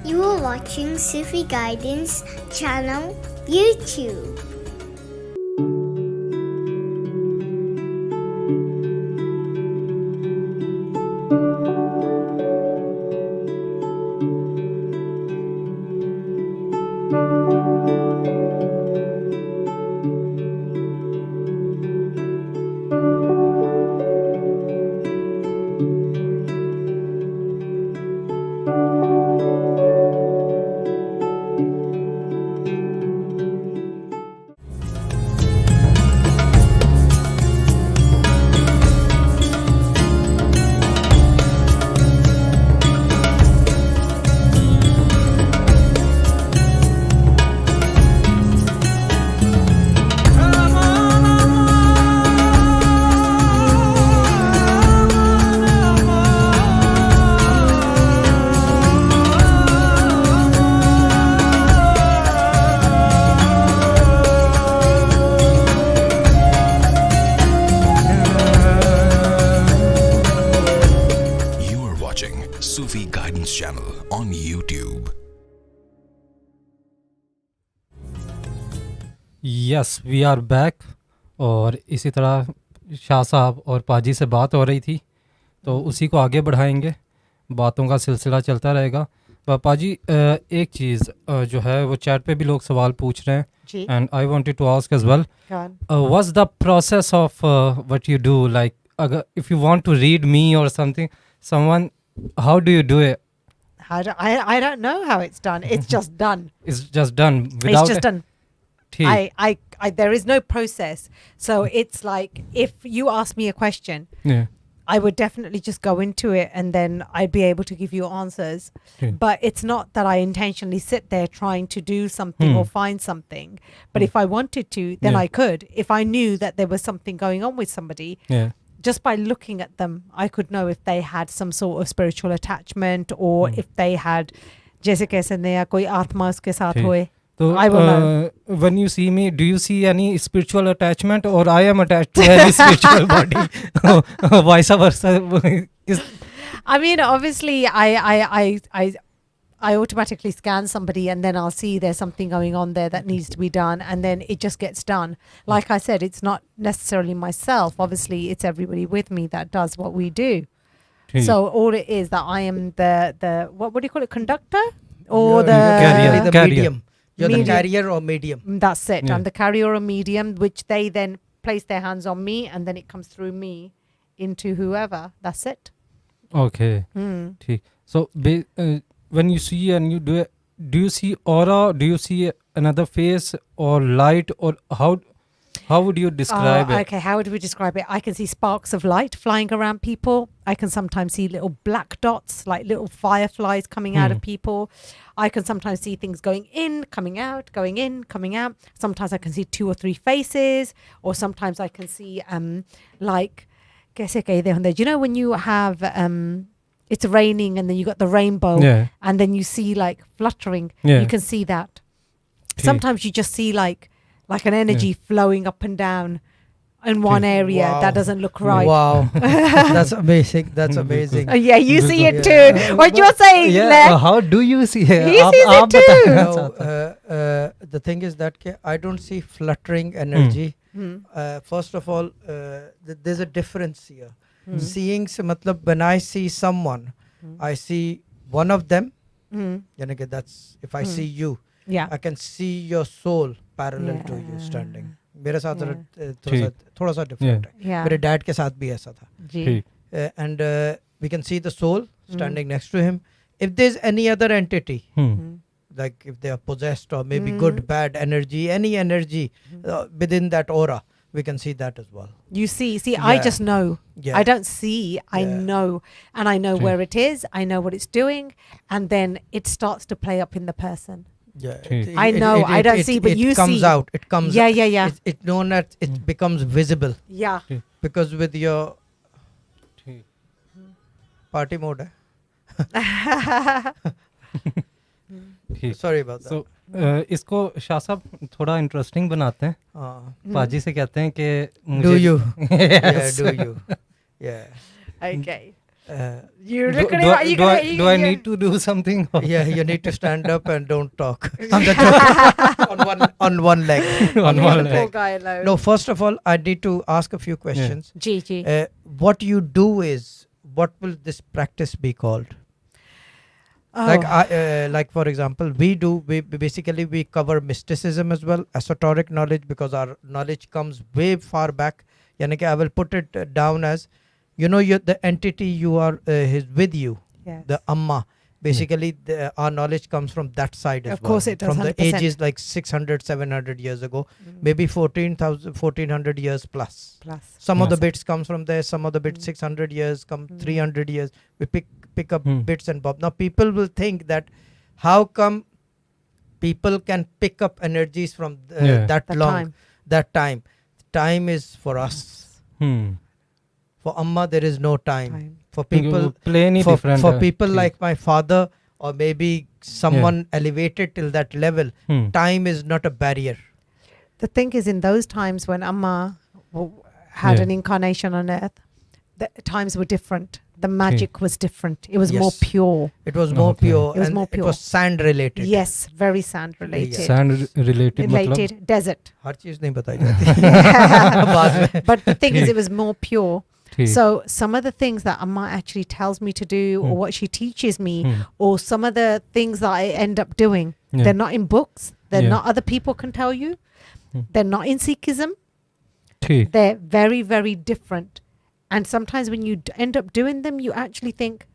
You are watching Sufi Guidance Channel YouTube. Sufi Guidance Channel on YouTube. Yes we are back. और इसी तरह शाह साहब और पाजी से बात हो रही थी तो उसी को आगे बढ़ाएंगे, बातों का सिलसिला चलता रहेगा। पाजी एक चीज़ जो है वो चैट पे भी लोग सवाल पूछ रहे हैं and I wanted to ask as well, what's the process of what you do, like अगर if you want to read me और something someone, how do you do it? I don't know how it's done. It's just done. It's just done without it's just done. I there is no process. So it's like if you ask me a question, yeah, I would definitely just go into it and then I'd be able to give you answers. But it's not that I intentionally sit there trying to do something or find something. But if I wanted to, then I could. If I knew that there was something going on with somebody, just by looking at them, I could know if they had some sort of spiritual attachment or if they had, जैसे कैसे नया कोई आत्मा उसके साथ होए. So, I will know. When you see me, do you see any spiritual attachment, or I am attached to any spiritual body? Vice versa. I mean, obviously, I automatically scan somebody and then I'll see there's something going on there that needs to be done, and then it just gets done. Like I said, it's not necessarily myself. Obviously, it's everybody with me that does what we do. So all it is that I am the what do you call it, conductor or the medium. You're the carrier or medium. That's it. I'm the carrier or medium, which they then place their hands on me and then it comes through me into whoever. That's it. Okay. So when you see and you do it, do you see aura? Do you see another face or light, or how would you describe it? Okay, how would we describe it? I can see sparks of light flying around people. I can sometimes see little black dots, like little fireflies coming out of people. I can sometimes see things going in, coming out, going in, coming out. Sometimes I can see 2 or 3 faces, or sometimes I can see like, kaise kehte hunde? Do you know when you have it's raining and then you got the rainbow and then you see like fluttering, you can see that. Sometimes you just see like an energy flowing up and down in one area that doesn't look right. Wow. That's amazing. That's amazing. Yeah, you see it too. What you're saying, how do you see it? He sees it too. No, the thing is that I don't see fluttering energy. First of all, there's a difference here. Seeing se matlab, when I see someone, I see one of them. Yani that's if I see you, I can see your soul parallel to you standing. मेरे साथ Yeah. थोड़ा सा different है Yeah. मेरे dad के साथ भी ऐसा था जी. ठीक. and we can see the soul standing next to him if there's any other entity like if they are possessed or maybe good bad energy any energy within that aura we can see that as well. You see, I Yeah. just know. Yeah. I don't see, I Yeah. know. And I know Okay. where it is, I know what it's doing, and then it starts to play up in the person. Yeah, ठीक. I know, I don't see, but you it comes see. out. It comes. Yeah, yeah, yeah. It's known as it becomes visible Yeah. because with your ठीक. party mode. ठीक. Sorry about that. So, इसको शाह साहब थोड़ा interesting बनाते हैं. पाजी से कहते हैं कि Do मुझे you? Yeah, Yes. do you? Yeah. Okay. Uh, You Do, look at do, it. I- You do, I, gonna, do I need to do something? yeah, you need to stand up and don't talk. I'm just joking. on one leg. On leave one the leg. poor guy alone. No, first of all, I need to ask a few questions. Gigi. What you do is, what will this practice be called? Oh. Like for example, we basically we cover mysticism as well, esoteric knowledge, because our knowledge comes way far back. Yani ki I will put it down as, you know, the entity you are is with you, Yes. the Amma. Basically, our knowledge comes from that side as Of well. course it does, From the 100%. ages like 600, 700 years ago, maybe 1400 years plus. Some of the bits comes from there, some of the bits 600 years, 300 years. We pick up bits and bob. Now people will think that how come people can pick up energies from that long, that time. Time is for us. For Amma there is no time. For people, for people like my father or maybe someone elevated till that level, time is not a barrier. The thing is, in those times when Amma had an incarnation on earth, the times were different. The magic was different. It was more pure. It was more pure. It was and more pure. It was sand related. Yes, very sand related. Sand related. Related. Desert. हर चीज नहीं बताई जाती. But the thing is, it was more pure. So some of the things that Amma actually tells me to do, or what she teaches me, or some of the things that I end up doing, they're not in books. They're not other people can tell you. They're not in Sikhism. They're very, very different. And sometimes when you end up doing them, you actually think,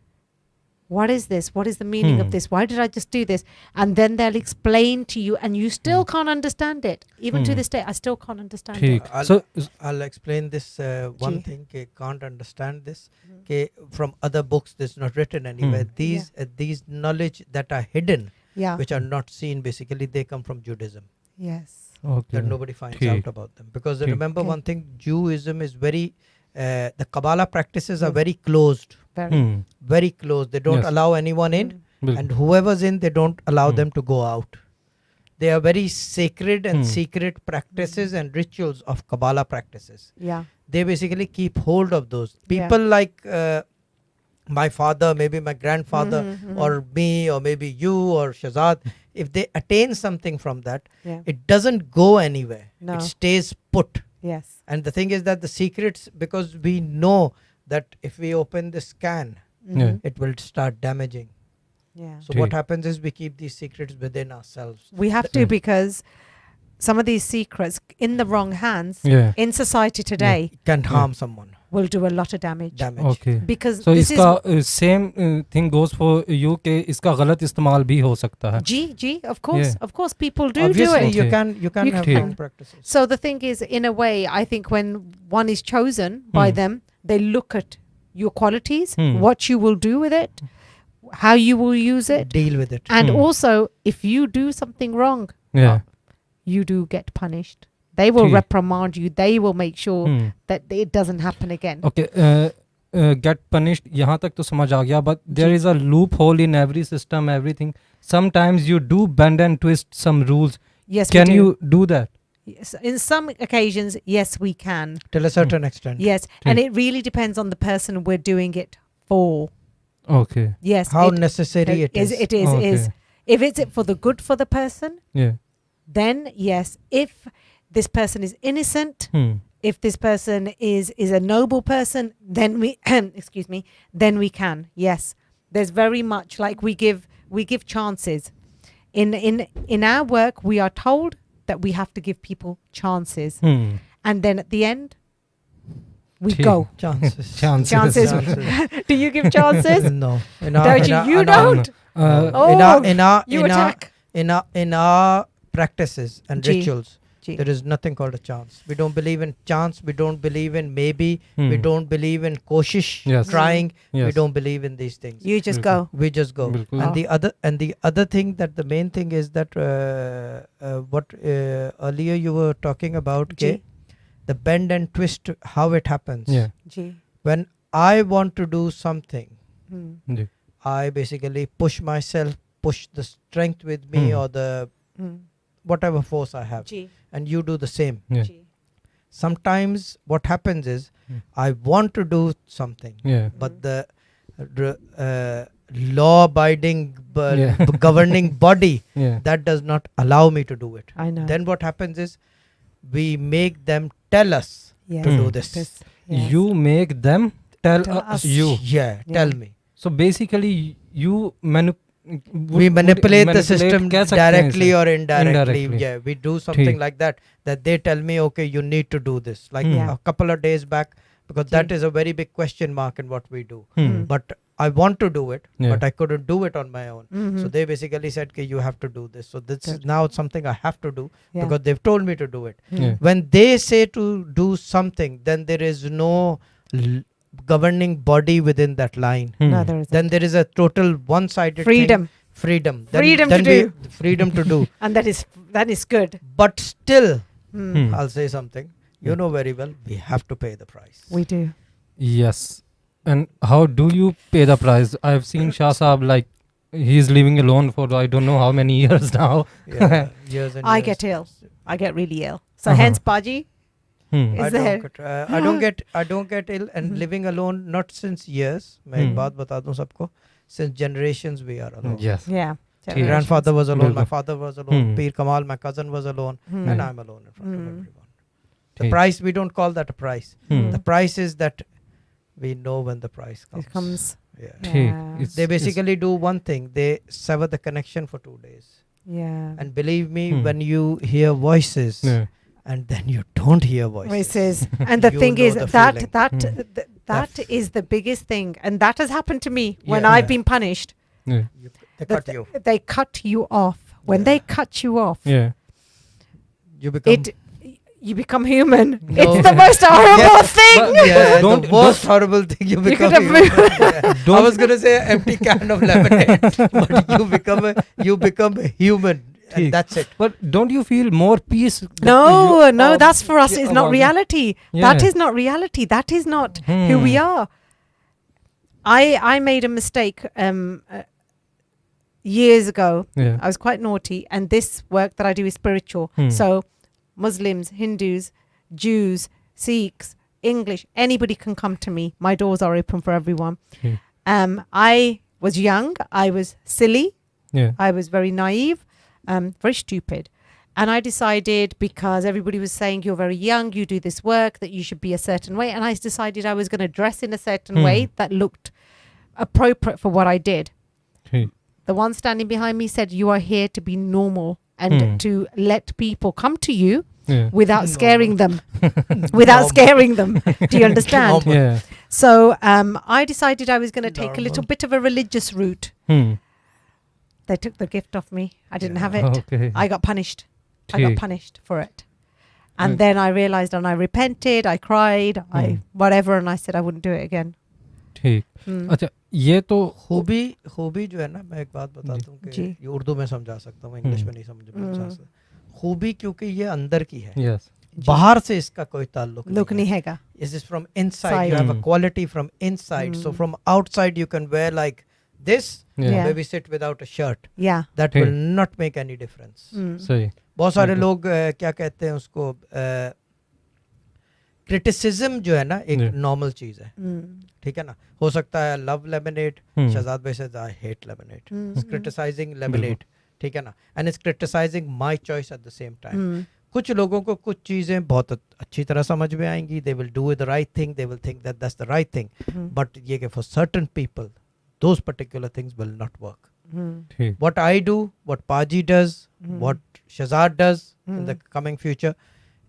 what is this? What is the meaning of this? Why did I just do this? And then they'll explain to you, and you still can't understand it. Even to this day, I still can't understand it. I'll explain this one thing. Can't understand this. From other books, this is not written anywhere. These knowledge that are hidden, which are not seen, basically they come from Judaism. Yes. That nobody finds out about them. Because remember one thing, Judaism is very, the Kabbalah practices are very closed. Very close. They don't allow anyone in, and whoever's in, they don't allow them to go out. They are very sacred and secret practices and rituals of Kabbalah practices. They basically keep hold of those. People like my father, maybe my grandfather, or me, or maybe you or Shazad, if they attain something from that, it doesn't go anywhere. It stays put. Yes. And the thing is that the secrets, because we know that if we open this can, it will start damaging. So what happens is we keep these secrets within ourselves. We have to, because some of these secrets in the wrong hands in society today can harm someone. Will do a lot of damage. Okay. Because so this इसका same thing goes for you कि इसका गलत इस्तेमाल भी हो सकता है. G, of course, of course, people do Obviously, it. you can have wrong practices. So the thing is, in a way, I think when one is chosen by them, they look at your qualities, what you will do with it, how you will use it, deal with it, and also if you do something wrong, you do get punished. They will reprimand you. They will make sure that it doesn't happen again. Okay, get punished. यहाँ तक तो समझ आ गया. But there is a loophole in every system, everything. Sometimes you do bend and twist some rules. Yes, can you do that? Yes, in some occasions, yes, we can. Till a certain extent. Yes, and it really depends on the person we're doing it for. Okay. Yes. How necessary it is. It is. Okay. Is if it's for the good for the person, then yes. If this person is innocent, if this person is a noble person, then we excuse me, then we can. Yes. There's very much like we give chances. In our work, we are told that we have to give people chances. Hmm. And then at the end, we ठीक. go. Chances. Chances. Do you give chances? No. Darji, you don't? Uh, You attack. In our practices and Ji. rituals, Ji. there is nothing called a chance. We don't believe in chance. We don't believe in maybe. We Hmm. don't believe in koshish, Yes. trying. We Yes. don't believe in these things. You just Bilkul. go. We just go. Bilkul. And the other thing, that the main thing is that what earlier you were talking about, Ji. the bend and twist, how it happens. Yeah. Ji. When I want to do something, Hmm. Ji. I basically push myself, push the strength with me, Hmm. or the Hmm. whatever force I have, Ji. and you do the same. Yeah. Ji. Sometimes what happens is Hmm. I want to do something, Yeah. but the law-abiding Yeah. governing body Yeah. that does not allow me to do it. I know. Then what happens is we make them tell us Yes. to do Hmm. this. Yes. You make them tell Tell us us. you. Yeah, Yeah. tell me. So basically, you We manipulate the system कह सकते हैं directly इसे? or indirectly. Indirectly. Yeah, we do something ठीक. like that they tell me, okay, you need to do this. Like Yeah. a couple of days back, because Ji. that is a very big question mark in what we do. Hmm. But I want to do it, Yeah. but I couldn't do it on my own. Mhm. So they basically said, okay, you have to do this. So this is Good. now something I have to do Yeah. because they've told me to do it. Yeah. When they say to do something, then there is no governing body within that line. Hmm. No, there isn't. Then there is a total one-sided Freedom. thing. Freedom. Freedom to do. Freedom to do. And that is good. But still, Hmm. Hmm. I'll say something. You know very well, we have to pay the price. We do. Yes. And how do you pay the price? I've seen Shah Saab, like, he's living alone for I don't know how many years now. Yeah, years and I years. get ill. I get really ill. So Uh-huh. hence, Baji Hmm. is I there. don't get, I don't get ill and living alone, not since years. मैं एक बात बता दूं सबको. Since generations we are alone. Yes. Yeah. My My grandfather was alone, my Bilkul. father was alone, Hmm. Pir Kamal, my cousin was alone, Hmm. and I'm alone in front of Hmm. everyone. The ठीक. price, we don't call that a price. Hmm. The price is that we know when the price comes. It comes. Yeah. ठीक. Yeah. It's- They it's- basically do one thing. They sever the connection for 2 days. Yeah. And believe me, Hmm. when you hear voices Yeah. and then you don't hear voices. Voices. And the You thing know is the that feeling. that is the biggest thing, and that has happened to me when Yeah. I've been punished. Yeah. They that cut you. They cut you off. When Yeah. they cut you off, Yeah. You become you become human. No. It's the most horrible Yeah. thing. yeah, Don't- the most horrible thing you become. could have human. Yeah. I was gonna say an empty can of lemonade, but you become a human, ठीक. and that's it. But don't you feel more peace? that No, you- no, that's for us. yeah, It's not about it? reality. That Yeah. is not reality. That is not who we Hmm. are. I made a mistake years ago. Yeah. I was quite naughty, and this work that I do is spiritual. Hmm. So Muslims, Hindus, Jews, Sikhs, English, anybody can come to me. My doors are open for everyone. Hmm. I was young. I was silly. Yeah. I was very naive, very stupid. And I decided, because everybody was saying, you're very young, you do this work, that you should be a certain way. And I decided I was going to dress in a certain Hmm. way that looked appropriate for what I did. ठीक. The one standing behind me said, you are here to be normal and Hmm. to let people come to you Yeah. without scaring them. Without scaring them. Do you understand? Yeah. So I decided I was going to take a little Normal. bit of a religious route. Hmm. They took the gift off me. I didn't Yeah. have it. Okay. I got punished. I got ठीक. punished for it. And Right. then I realized, and I repented, I cried, I whatever, and I said I wouldn't do it again. ठीक. Hmm. अच्छा ये तो खूबी जो है ना, मैं एक बात बताता हूँ कि जी। ये उर्दू में समझा सकता हूँ, इंग्लिश में नहीं समझ सकता. खूबी क्योंकि ये अंदर की है, yes. बाहर से इसका कोई ताल्लुक Look नहीं है. nihega. This is from inside. You Side. have a quality from inside. So from outside you can wear like this, Yeah. Yeah. maybe sit without a shirt. Yeah. That ठीक. will not make any difference. Mm. सही. बहुत सारे बिल्कुल. लोग क्या कहते हैं उसको, क्रिटिसिज्म जो है ना एक Yeah. नॉर्मल चीज है, Mm. ठीक है ना. हो सकता है लव लेमनेड, Hmm. शहजाद भाई says I hate lemonade. Mhm. It's criticizing lemonade, ठीक है ना, and it's criticizing my choice at the same time. Mm. कुछ लोगों को कुछ चीज़ें बहुत अच्छी तरह समझ में आएंगी, they will do the right thing, they will think that that's the right thing, Mhm. but ये कि for certain people those particular things will not work. Mm. ठीक. What I do, what Paji does, Mhm. what Shahzad does in the coming future.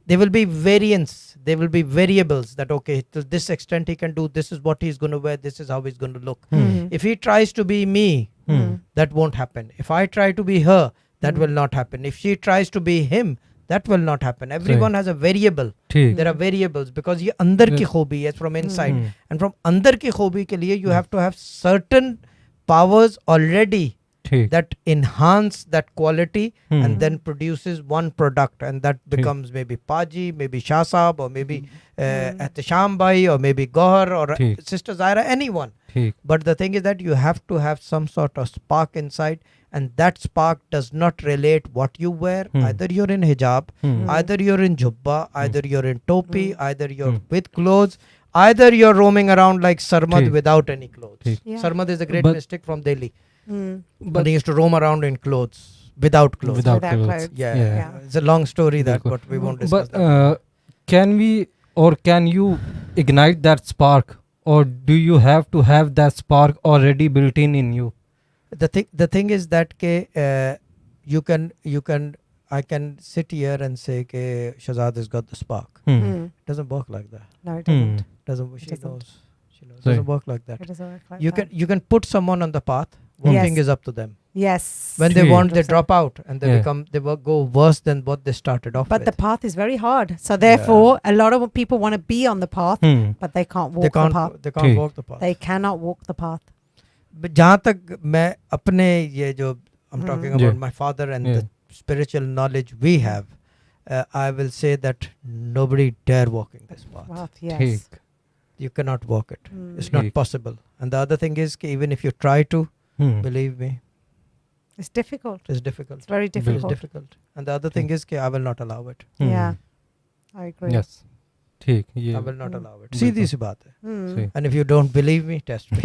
There will be variants, there will be variables that, okay, to this extent he can do, this is what he's going to wear, this is how he's going to look. If he tries to be me, that won't happen. If I try to be her, that will not happen. If she tries to be him, that will not happen. Everyone has a variable. There are variables because ye andar ki khobi is from inside. And from andar ki khobi ke liye, you have to have certain powers already that enhance that quality and then produces one product, and that becomes maybe Paji, maybe Shah Sahab, or maybe Ehtisham Bhai, or maybe Gohar, or Sister Zaira, anyone. But the thing is that you have to have some sort of spark inside, and that spark does not relate what you wear. Either you're in hijab, either you're in jubba, either you're in topi, either you're with clothes, either you're roaming around like Sarmad without any clothes. Sarmad is a great mystic from Delhi. But he used to roam around in clothes, without clothes. Without clothes. Yeah. It's a long story that, but we won't discuss that. But can we, or can you ignite that spark, or do you have to have that spark already built in you? The thing is that you can I can sit here and say ke Shahzad has got the spark. It doesn't work like that. No, it doesn't. She knows. It doesn't work like that. It doesn't work like You that. you can put someone on the path. Walking is up to them. Yes. When they want, they drop out and they go worse than what they started off But with. the path is very hard. So therefore, a lot of people want to be on the path, but they can't walk the path. They can't walk the path. They cannot walk the path. But जहाँ तक मैं अपने ये जो I'm talking about my father and the spiritual knowledge we have, I will say that nobody dare walking this path. Yes. You cannot walk it. It's not possible. And the other thing is कि even if you try to, believe me, it's difficult. It's difficult. It's very difficult. It's difficult. And the other thing is कि I will not allow it. Yeah, I agree. Yes. I will not allow it. सीधी सी बात है. And if you don't believe me, test me.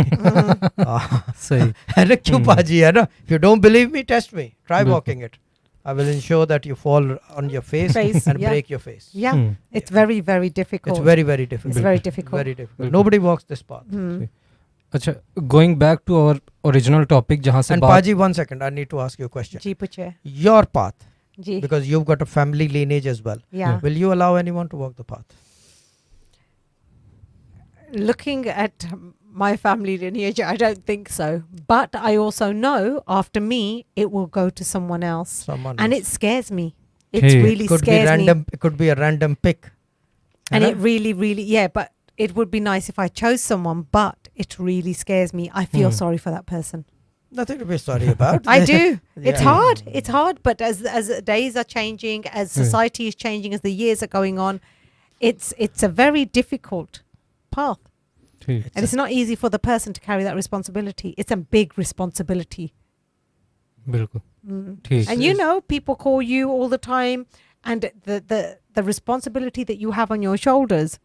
सही. अरे क्यों पाजी है ना? If you don't believe me, test me. Try walking it. I will ensure that you fall on your face and break your face. Yeah, it's very, very difficult. It's very, very difficult. It's very difficult. Very difficult. Nobody walks this path. अच्छा, going back to our original topic जहाँ से And Paji, 1 second, I need to ask you a question. जी पूछे. Your path, ji. because you've got a family lineage as well. Yeah. Will you allow anyone to walk the path? Looking at my family lineage, I don't think so. But I also know after me, it will go to someone else. And it scares me. It really scares me. It could be a random pick. And it really, really, but it would be nice if I chose someone, but it really scares me. I feel sorry for that person. Nothing to be sorry about. I do. It's hard. It's hard. But as days are changing, as society is changing, as the years are going on, it's a very difficult path. And it's not easy for the person to carry that responsibility. It's a big responsibility. बिल्कुल. And you know, people call you all the time, and the responsibility that you have on your shoulders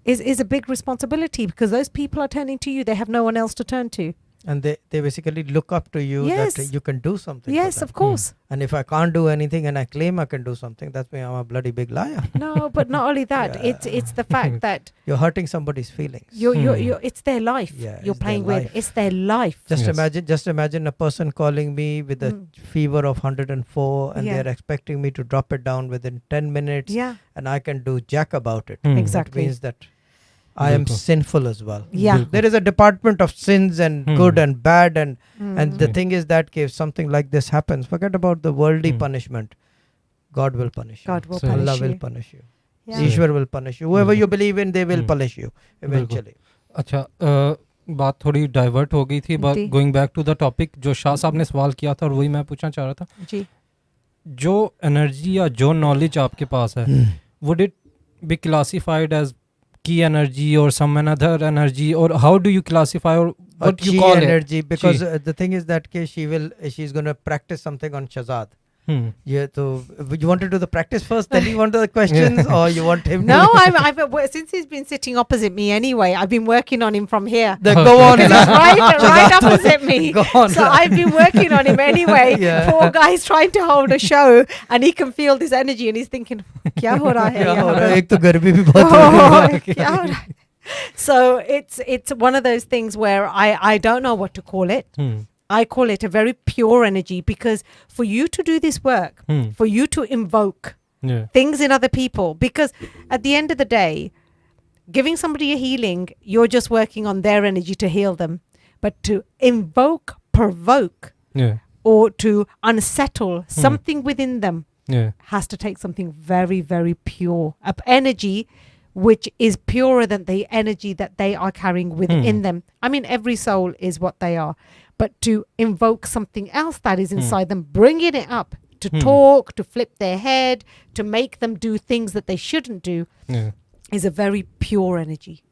is a big responsibility, because those people are turning to you. They have no one else to turn to. And they basically look up to you that you can do something. Yes, of course. And if I can't do anything and I claim I can do something, that's why I'm a bloody big liar. No, but not only that. It's the fact that you're hurting somebody's feelings. You're it's their life you're playing with. It's their life. Just imagine a person calling me with a fever of 104 and they're expecting me to drop it down within 10 minutes. Yeah. And I can do jack about it. Exactly. That means that I am sinful as well. Yeah. There is a department of sins and good and bad, and the thing is that if something like this happens, forget about the worldly punishment. God will punish you. God will punish Allah you. will punish you. Yeah. Ishwar will punish you. Whoever you believe in, they will punish you eventually. अच्छा, बात थोड़ी divert हो गई थी, but going back to the topic जो शाह साहब ने सवाल किया था और वही मैं पूछना चाह रहा था. जी. जो एनर्जी या जो नॉलेज आपके पास है, would it be classified as key energy or some another energy, or how do you classify, or what you call energy it? Because the thing is that she's going to practice something on Shahzad. Yeah, so you want to do the practice first, then you want the questions, or you want him? No, since he's been sitting opposite me anyway, I've been working on him from here. Go on, he's right opposite me. Go on, so I've been working on him anyway. Poor guy's trying to hold a show, and he can feel this energy, and he's thinking, "Kya ho raha hai yahan par?" Ek to garmi bhi bahut ho rahi hai. Kya ho raha hai? So it's one of those things where I don't know what to call it. I call it a very pure energy, because for you to do this work, for you to invoke things in other people, because at the end of the day, giving somebody a healing, you're just working on their energy to heal them. But to invoke, provoke, or to unsettle something within them has to take something very, very pure, energy which is purer than the energy that they are carrying within them. I mean, every soul is what they are. But to invoke something else that is inside them, bringing it up, to talk, to flip their head, to make them do things that they shouldn't do, is a very pure energy.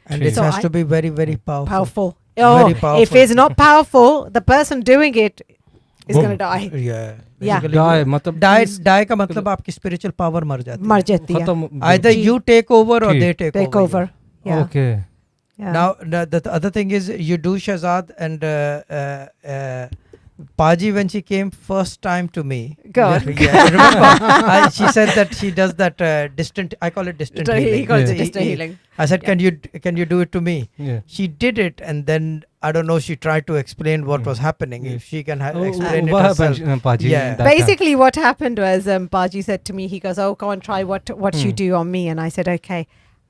And it has to be very, very powerful. Powerful. Oh, Very powerful. if it's not powerful, the person doing it is going to die. Yeah. Yeah. Die, मतलब Die का मतलब आपकी spiritual power मर जाती है. मर जाती है. खत्म. Either you take over or they take Take over. over. Yeah. Okay. Yeah. Now the other thing is, you do Shahzad and Paji, when she came first time to me. God. Yeah, remember? She said that she does that distant. I call it distant healing. He calls it distant healing. I said, can you do it to me? Yeah. She did it, and then I don't know. She tried to explain what was happening. If she can explain it what herself. happened, Paji, Yeah. in that Basically, what happened was Baji said to me, he goes, "Oh, go and try what you do on me." And I said, "Okay."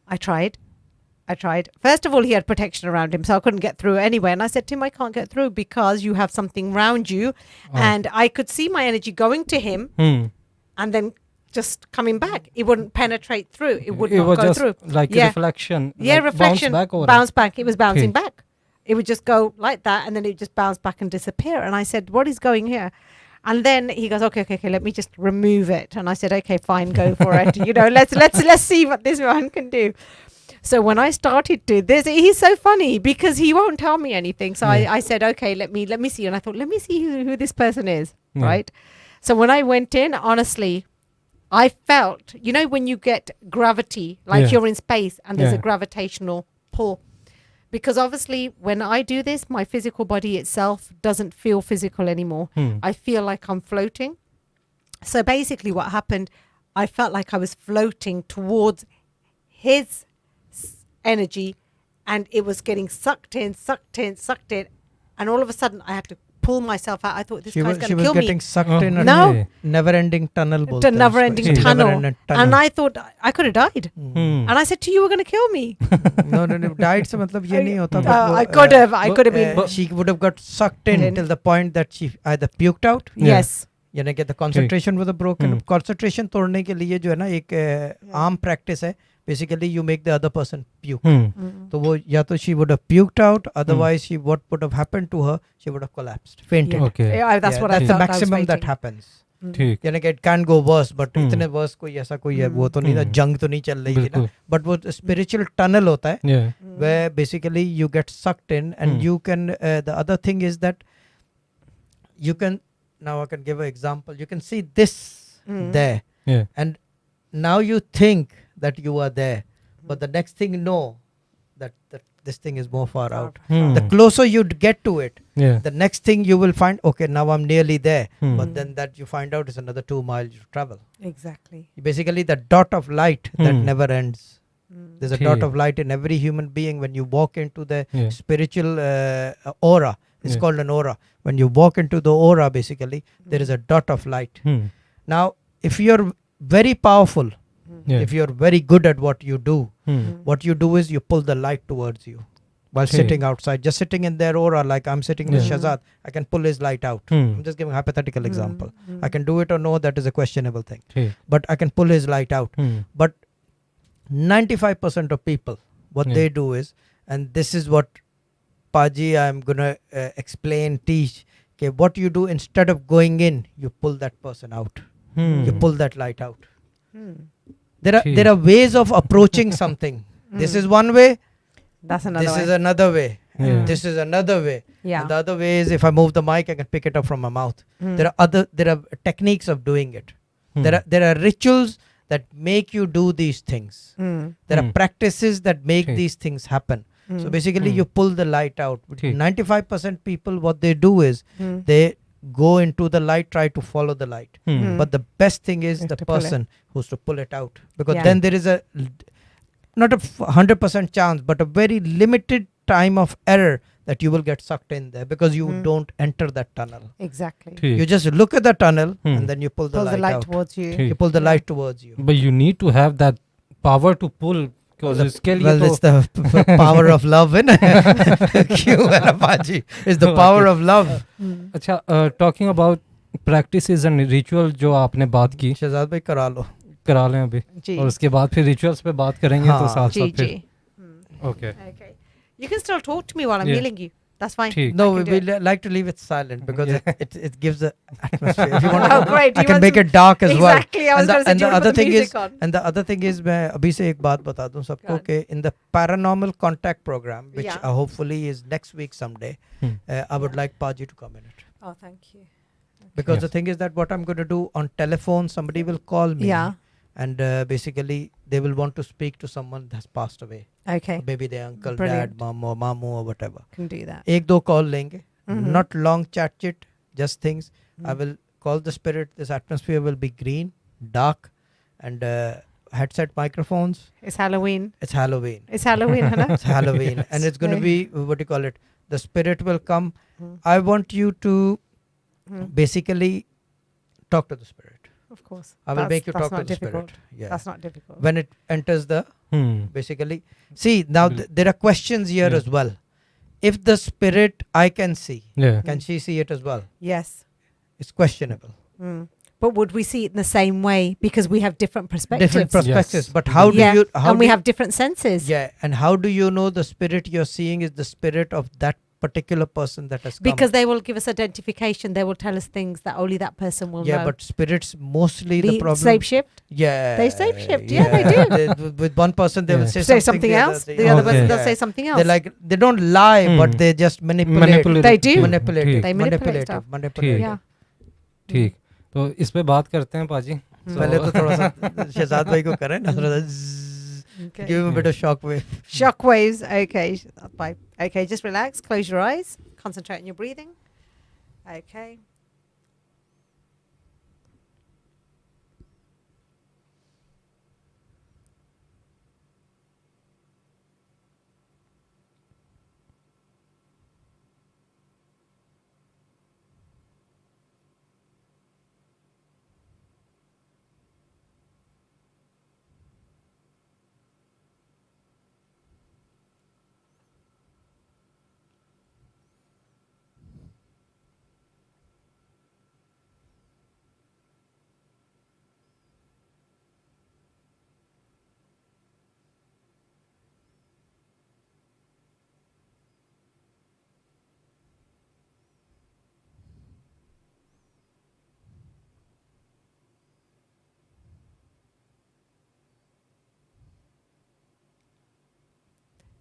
I tried. First of all, he had protection around him, so I couldn't get through anyway. And I said to him, "I can't get through because you have something around you." And I could see my energy going to him and then just coming back. It wouldn't penetrate through. It would it not was go just through. like a reflection. Yeah, like reflection. Bounce Back. It was bouncing back. It would just go like that, and then it would just bounce back and disappear. And I said, "What is going here?" And then he goes, okay, let me just remove it. And I said, "Okay, fine, go for it. Let's see what this one can do." So when I started to this, he's so funny because he won't tell me anything. So I said, "Okay, let me see." And I thought, let me see who this person is, right? So when I went in, honestly, I felt, when you get gravity, like you're in space and there's a gravitational pull. Because obviously when I do this, my physical body itself doesn't feel physical anymore. I feel like I'm floating. So basically what happened, I felt like I was floating towards his energy, and it was getting sucked in, and all of a sudden I had to pull myself out. I thought this guy's going to kill me. She was getting sucked in No. a never-ending tunnel. The never-ending tunnel. And I thought I could have died. And I said to you, "Were going to kill me." No, died se matlab ye nahi hota. I could have been. She would have got sucked in till the point that she either puked out. Yes. यानी कि the concentration was broken. Concentration तोड़ने के लिए जो है ना एक आम practice है. Basically, you make the other person puke. So वो या तो she would have puked out. Otherwise, what would have happened to her? She would have collapsed, fainted. Okay. Yeah, that's what I That's felt. the maximum that happens. ठीक. यानी कि it can go worse, but इतने worse कोई ऐसा कोई है वो तो नहीं था, जंग तो नहीं चल रही थी ना. But वो spiritual tunnel होता है, Yeah. where basically you get sucked in, and you can. The other thing is that you can. Now I can give an example. You can see this there, and now you think that you are there, but the next thing know that this thing is more far out. The closer you get to it, the next thing you will find, okay, now I'm nearly there, but then that you find out is another 2 miles to travel. Exactly. Basically the dot of light that never ends. There's a dot of light in every human being. When you walk into the spiritual aura, it's called an aura. When you walk into the aura, basically there is a dot of light. Now if you're very powerful, if you're very good at what you do, what you do is you pull the light towards you while sitting outside. Just sitting in their aura, like I'm sitting with Shahzad, I can pull his light out. I'm just giving a hypothetical example. I can do it or no, that is a questionable thing. But I can pull his light out. But 95% of people, what they do is, and this is what Paji I'm gonna explain, teach, okay, what you do, instead of going in, you pull that person out. You pull that light out. There are ways of approaching something. This is one way. That's another This way. is another way. This is another way. Yeah. And the other way is if I move the mic, I can pick it up from my mouth. There are techniques of doing it. There are rituals that make you do these things. There are practices that make these things happen. So basically you pull the light out. 95% people, what they do is they go into the light, try to follow the light. But the best thing is the person who's to pull it out, because then there is not a 100% chance, but a very limited time of error that you will get sucked in there because you don't enter that tunnel. Exactly. ठीक. You just look at the tunnel Hmm. and then you pull the Pull light the light out. towards you. ठीक. You pull the Yeah. light towards you. But you need to have that power to pull because इसके लिए Well, तो it's the power of love, innit? Kyun hai na, Paji? It's the power of love. अच्छा talking about practices and ritual जो आपने बात की शहजाद भाई करा लो. करा लें अभी जी. और उसके बाद फिर रिचुअल्स पे बात करेंगे तो हाँ. साथ जी, साथ फिर जी. Okay Okay. You can still talk to me while I'm Yeah. healing you. That's fine. ठीक. No, I we can do it. like to leave it silent because Yeah. it gives the atmosphere. If you want Oh, great. I You can want make some- it dark as well. Exactly. I was And the- going to say, and do you the want to other put the thing music is- on? And the other thing is मैं अभी से एक बात बता दूं सबको God. कि in the paranormal contact program, which Yeah. hopefully is next week someday, I would like Paji to come in it. Oh, thank you. Because Yes. the thing is that what I'm going to do on telephone, somebody will call me. Yeah. And basically they will want to speak to someone that's passed away. Okay. Maybe their uncle, Brilliant. dad, mom or mamu or whatever. Can do that. एक दो call लेंगे. Mhm. Not long chat chit, just things. I will call the spirit. This atmosphere will be green, dark, and headset microphones. It's Halloween. It's Halloween. It's Halloween, Hannah. It's Halloween, and it's going to be what do you call it? The spirit will come. I want you to basically talk to the spirit. Of course. I will make you That's talk to not the difficult. spirit. Yeah. That's not difficult. When it enters the Hmm. basically, see now there are questions here Yeah. as well. If the spirit I can see, Yeah. can she see it as well? Yes. It's questionable. But would we see it in the same way because we have different perspectives? Different perspectives. Yes. But how do Yeah. you? How And we do have different senses. Yeah, and how do you know the spirit you're seeing is the spirit of that particular person that has come? Because they will give us identification. They will tell us things that only that person will yeah, know. but spirits mostly the problem. Shapeshift. Yeah, They shapeshift. Yeah, they do. With one person they will Yeah. say Say something the else. other The other Okay. person Yeah. they'll say something else. They like they don't lie, but they just manipulate. They do. Manipulate. ठीक. They manipulate stuff. Manipulate. Yeah. ठीक तो इस पे बात करते हैं पाजी पहले तो थोड़ा सा शहजाद भाई को करें ना थोड़ा सा zzz, Okay. give him a bit of shock wave. Shock waves. Okay. Bye. Okay. Just relax. Close your eyes. Concentrate on your breathing. Okay.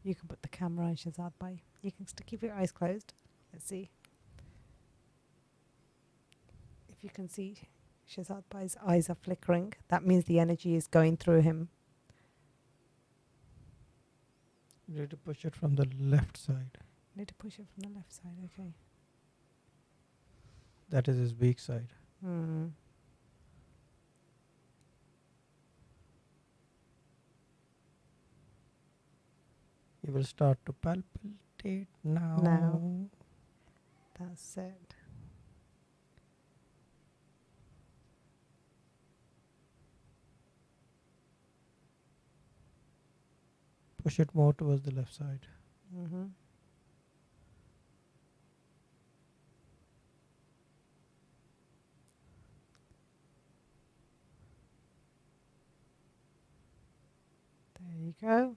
You can put the camera on Shazad Bhai. You can keep your eyes closed. Let's see. If you can see Shazad Bhai's eyes are flickering, that means the energy is going through him. You need to push it from the left side. Need to push it from the left side, okay. That is his weak side. Hmm. He will start to palpitate now. Now. That's it. Push it more towards the left side. Mm-hmm. There you go.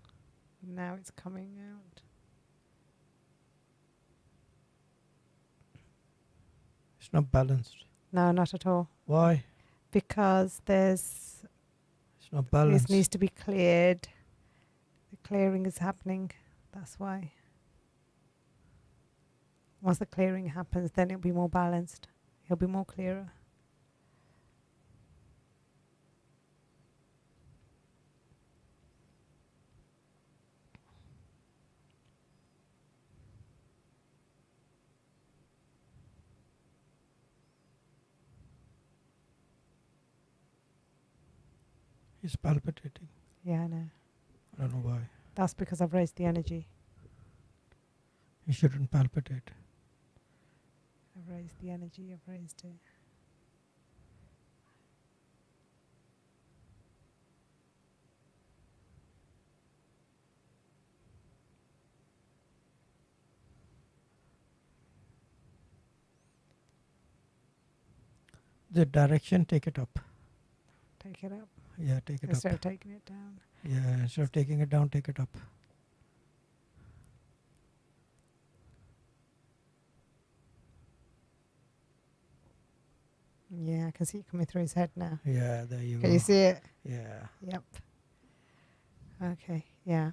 Now it's coming out. It's not balanced. No, not at all. Why? Because It's not balanced. this needs to be cleared. The clearing is happening. That's why. Once the clearing happens, then it'll be more balanced. It'll be more clearer. He's palpitating. Yeah, I know. I don't know why. That's because I've raised the energy. You shouldn't palpitate. I've raised the energy, I've raised it. The direction, take it up. Take it up. Yeah, take it Instead up. of taking it down. Yeah, instead of taking it down, take it up. Yeah, I can see it coming through his head now. Yeah, there you go. Can you see it? Yeah. Yep. Okay, yeah.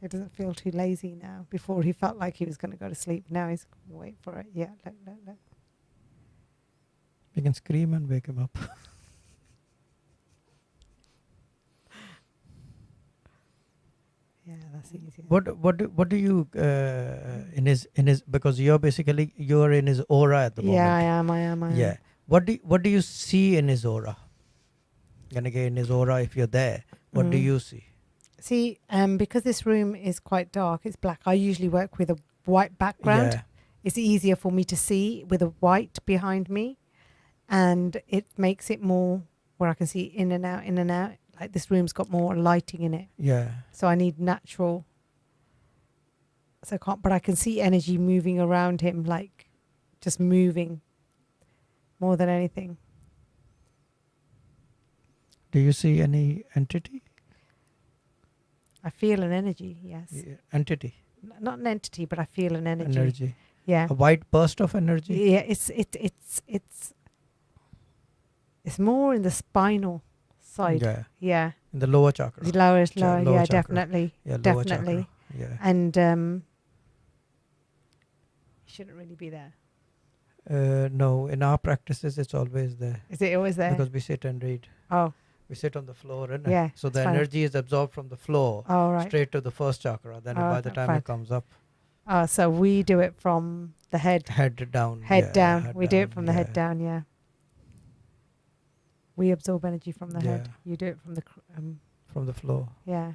He doesn't feel too lazy now. Before he felt like he was going to go to sleep. Now he's wait for it. Yeah, look. You can scream and wake him up. Yeah, that's easier. What do you in his because you're in his aura at the moment. Yeah, I am. Yeah. What do you see in his aura? And again, in his aura, if you're there, what do you see? See, because this room is quite dark, it's black. I usually work with a white background. Yeah. It's easier for me to see with a white behind me, and it makes it more where I can see in and out. Like this room's got more lighting in it. Yeah. So I need natural. So I can't, but I can see energy moving around him, like just moving more than anything. Do you see any entity? I feel an energy, yes. Yeah, entity. Not an entity, but I feel an energy. Energy. Yeah. A white burst of energy. Yeah, it's more in the spinal side. Yeah. Yeah. In the lower chakra. The lower, lower yeah, chakra. definitely. Yeah, lower Definitely. chakra. Yeah. And you shouldn't really be there. No, in our practices, it's always there. Is it always there? Because we sit and read. Oh. We sit on the floor, innit? Yeah. So the fine. energy is absorbed from the floor straight to the first chakra. Then by the time fine. it comes up. So we do it from the head. Head down. Head down. Head We do it down, from the head down, yeah. We absorb energy from the head. You do it from the... from the floor. Yeah.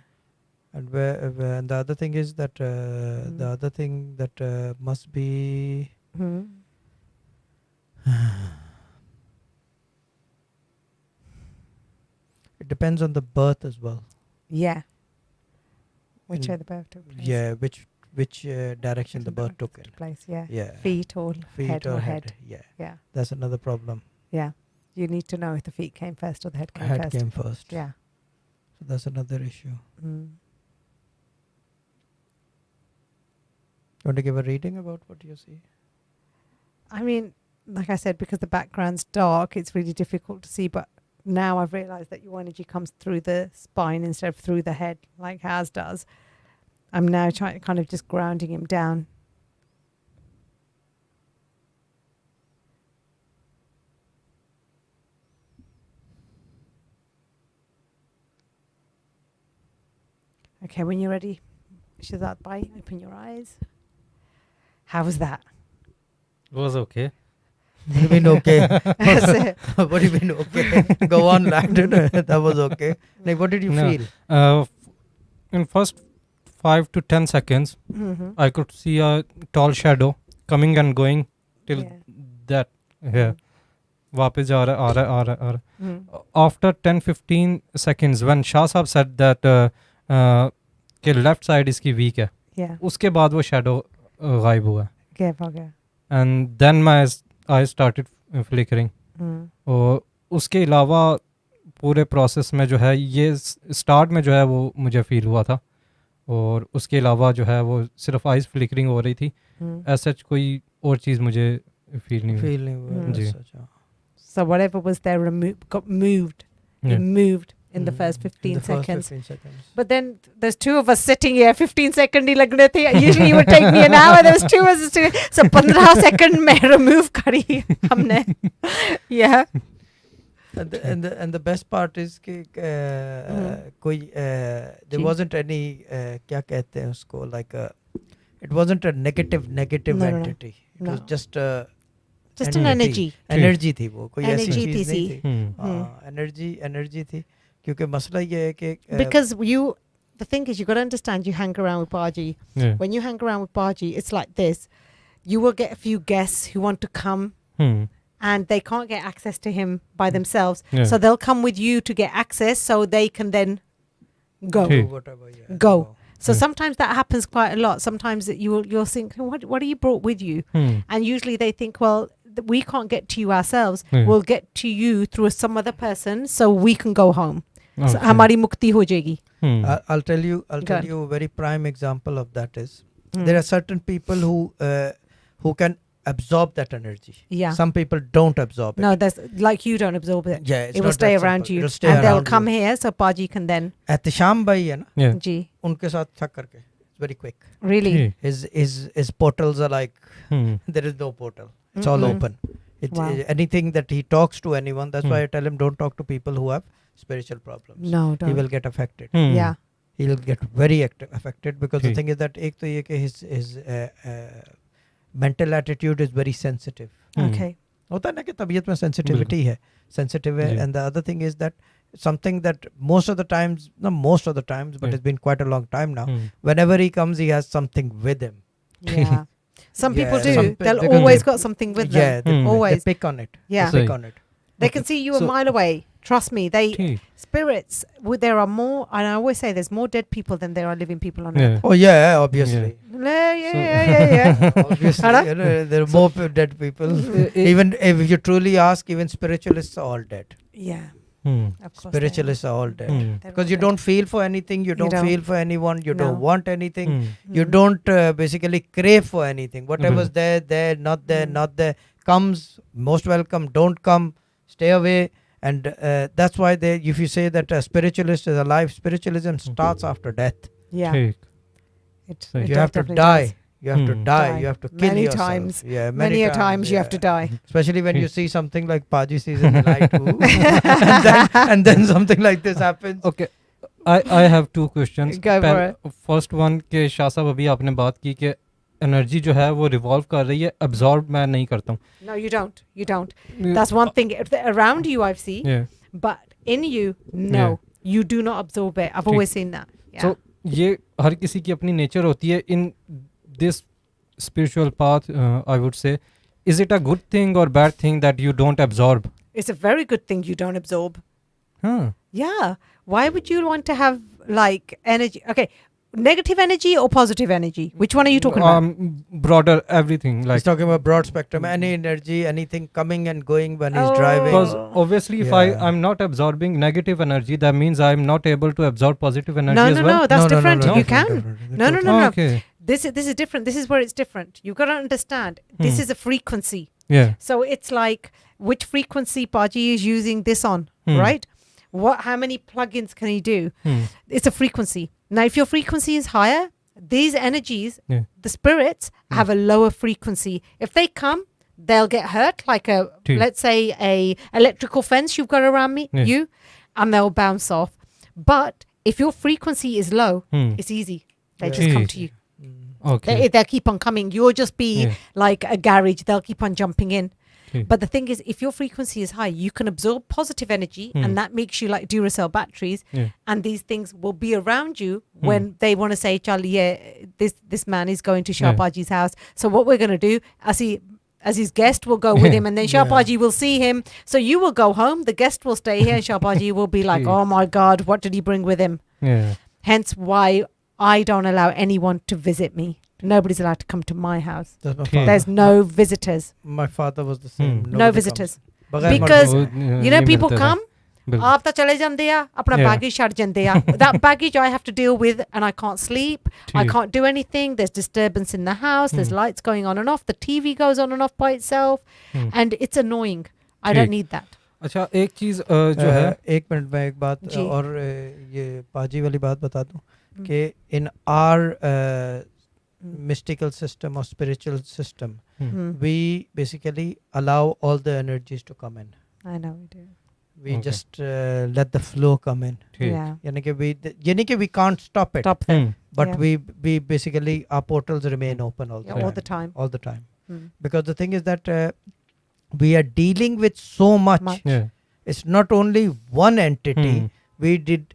And and the other thing is that the other thing that must be... It depends on the birth as well. Yeah. Which way the birth took place. Yeah, which direction the birth took place. Yeah. Yeah. Feet or head or head. Yeah. Yeah. That's another problem. Yeah. You need to know if the feet came first or the head came Head first. came first. Yeah. So that's another issue. You want to give a reading about what you see? I mean, like I said, because the background's dark, it's really difficult to see. But now I've realised that your energy comes through the spine instead of through the head, like Haz does. I'm now trying kind of just grounding him down. Okay, when you're ready, Shazad Bhai, open your eyes. How was that? It was okay. What do you mean okay? That's it. What do you mean okay? Go on, lad. That was okay. Like, what did you feel? In first 5 to 10 seconds, I could see a tall shadow coming and going till that here. वापस जा रहा आ रहा After 10-15 seconds, when Shah Sahab said that कि left side इसकी weak है, उसके बाद वो shadow गायब हुआ. And then my eyes started flickering. और उसके अलावा पूरे प्रोसेस में जो है ये स्टार्ट में जो है वो मुझे फील हुआ था, और उसके अलावा जो है वो सिर्फ आइज फ्लिकरिंग हो रही थी. ऐसा कोई और चीज़ मुझे फील नहीं हुई. जी. So whatever was there got moved. It moved in the first 15 seconds. 15 seconds. But then there's two of us sitting here. 15 seconds ही लगने थे. Usually it would take me an hour. There was two of us sitting. So 15 seconds में remove करी हमने. Yeah. And the best part is कि कोई there wasn't any क्या कहते हैं उसको, like it wasn't a negative entity. It was just an energy. Energy थी वो, कोई ऐसी Energy चीज नहीं थी. थी. Energy थी, क्योंकि मसला ये है कि because the thing is, you got to understand, you hang around with Baji. Yeah. When you hang around with Baji, it's like this. You will get a few guests who want to come and they can't get access to him by themselves. Yeah. So they'll come with you to get access so they can then go. Okay. Whatever, yeah. Go. So Yeah. sometimes that happens quite a lot. Sometimes you'll think, what are you brought with you? And usually they think, well, we can't get to you ourselves. Yeah. We'll get to you through some other person so we can go home. So Okay. हमारी मुक्ति हो जाएगी. I'll tell you Good. a very prime example of that is Mm. there are certain people who can absorb that energy. Yeah. Some people don't absorb it. No, there's like you don't absorb it. Yeah, it's It will not stay that around simple. you. It'll stay And they'll around come you. here so Baji can then. Ehtisham bhai hai na, Yeah. Ji. unke साथ थक करके. It's very quick. Really? Okay. His portals are like there is no portal. It's all Mm-mm. open. Wow. Anything that he talks to anyone. That's why I tell him don't talk to people who have spiritual problems. No, He don't. will get affected. Yeah. He'll get very affected because the Okay. thing is that ek to ye कि his mental attitude is very sensitive. Okay. होता है ना कि तबीयत में sensitivity है, sensitive है, जी. and the other thing is that something that most of the times, not most of the times, but Yeah. it's been quite a long time now. Whenever he comes, he has something with him. Yeah. Some people Yeah, do. some pe- They'll because always they- got something with Yeah, them. they Always. pick on it. Yeah. They pick Sorry. on it. They can see you a So- mile away. Trust me. They Okay. spirits. There are more, and I always say there's more dead people than there are living people on Yeah. earth. Oh yeah, obviously. Yeah. Obviously, Hello? you know, there are more dead people. Even if you truly ask, even spiritualists are all dead. Yeah. Of course. Spiritualists are all dead. They're Because all you dead. don't feel for anything, you don't don't. feel for anyone, you No. don't want anything, you Mm. don't basically crave for anything. Whatever's there, not there, not there, comes, most welcome, don't come, stay away. And that's why if you say that a spiritualist is alive, spiritualism starts after death. Yeah. Okay. It You have to definitely die. does. You have to die. You have to kill Many yourself. times. Yeah, Many a times you have to die. Especially when you see something like Paji sees in the night, ooh, and then something like this happens. Okay. I have two questions. Go for it. First one के शाह साहब अभी आपने बात की कि energy जो है वो रिवॉल्व कर रही है, absorb मैं नहीं करता हूँ. No, you don't. You don't. That's one thing. Around you, I've seen. Yeah. But in you, no. Yeah. You do not absorb it. I've always seen that. Yeah. So ये हर किसी की अपनी नेचर होती है. In this spiritual path, I would say, is it a good thing or bad thing that you don't absorb? It's a very good thing you don't absorb. Huh. Yeah. Why would you want to have like energy? Okay. Negative energy or positive energy? Which one are you talking about? Broader everything. He's Like talking about broad spectrum, any energy, anything coming and going when he's driving. because obviously if Yeah. I'm not absorbing negative energy, that means I'm not able to absorb positive energy No, as no, well. no. That's No, no, no, different. no, You different, can. different. No, no, no, no. Okay. This is different. This is where it's different. You got to understand. This is a frequency. Yeah. So it's like which frequency Baji is using this on, right? How many plugins can he do? It's a frequency. Now, if your frequency is higher, these energies, Yeah. the spirits, have a lower frequency. If they come, they'll get hurt, like let's say a electrical fence you've got around you, and they'll bounce off. But if your frequency is low, it's easy. They just come to you. Okay. They'll keep on coming. You'll just be Yeah. like a garage. They'll keep on jumping in. Okay. But the thing is, if your frequency is high, you can absorb positive energy, and that makes you like Duracell batteries. Yeah. And these things will be around you when they want to say, Charlie, this man is going to Shahbaji's house. So what we're going to do, as his guest, we'll go with him, and then Shahbaji will see him. So you will go home, the guest will stay here, and Shahbaji will be like, oh my God, what did he bring with him? Yeah. Hence why I don't allow anyone to visit me. Nobody's allowed to come to my house. That's my Okay. father. There's no visitors. My father was the same. No Nobody visitors. comes. बगैर Because, मर्जी। you know, people come, बिल्कुल। आप तो चले जाते हैं, अपना Yeah. baggage छड़ जाते हैं. That baggage I have to deal with, and I can't sleep. I ठीक। can't do anything. There's disturbance in the house. There's lights going on and off. The TV goes on and off by itself. And it's annoying. I don't ठीक। need that. अच्छा एक चीज जो है एक minute में एक बात जी। और ये पाजी वाली बात बता दूं कि in our mystical system or spiritual system we basically allow all the energies to come in. I know we do. We Okay. just let the flow come in. ठीक। Yeah. यानी कि we can't stop it, Stop them. but Yeah. we basically our portals remain open all the Yeah, time. all the time. All the time. Mm. Because the thing is that we are dealing with so much. Much. Yeah. It's not only one entity, we did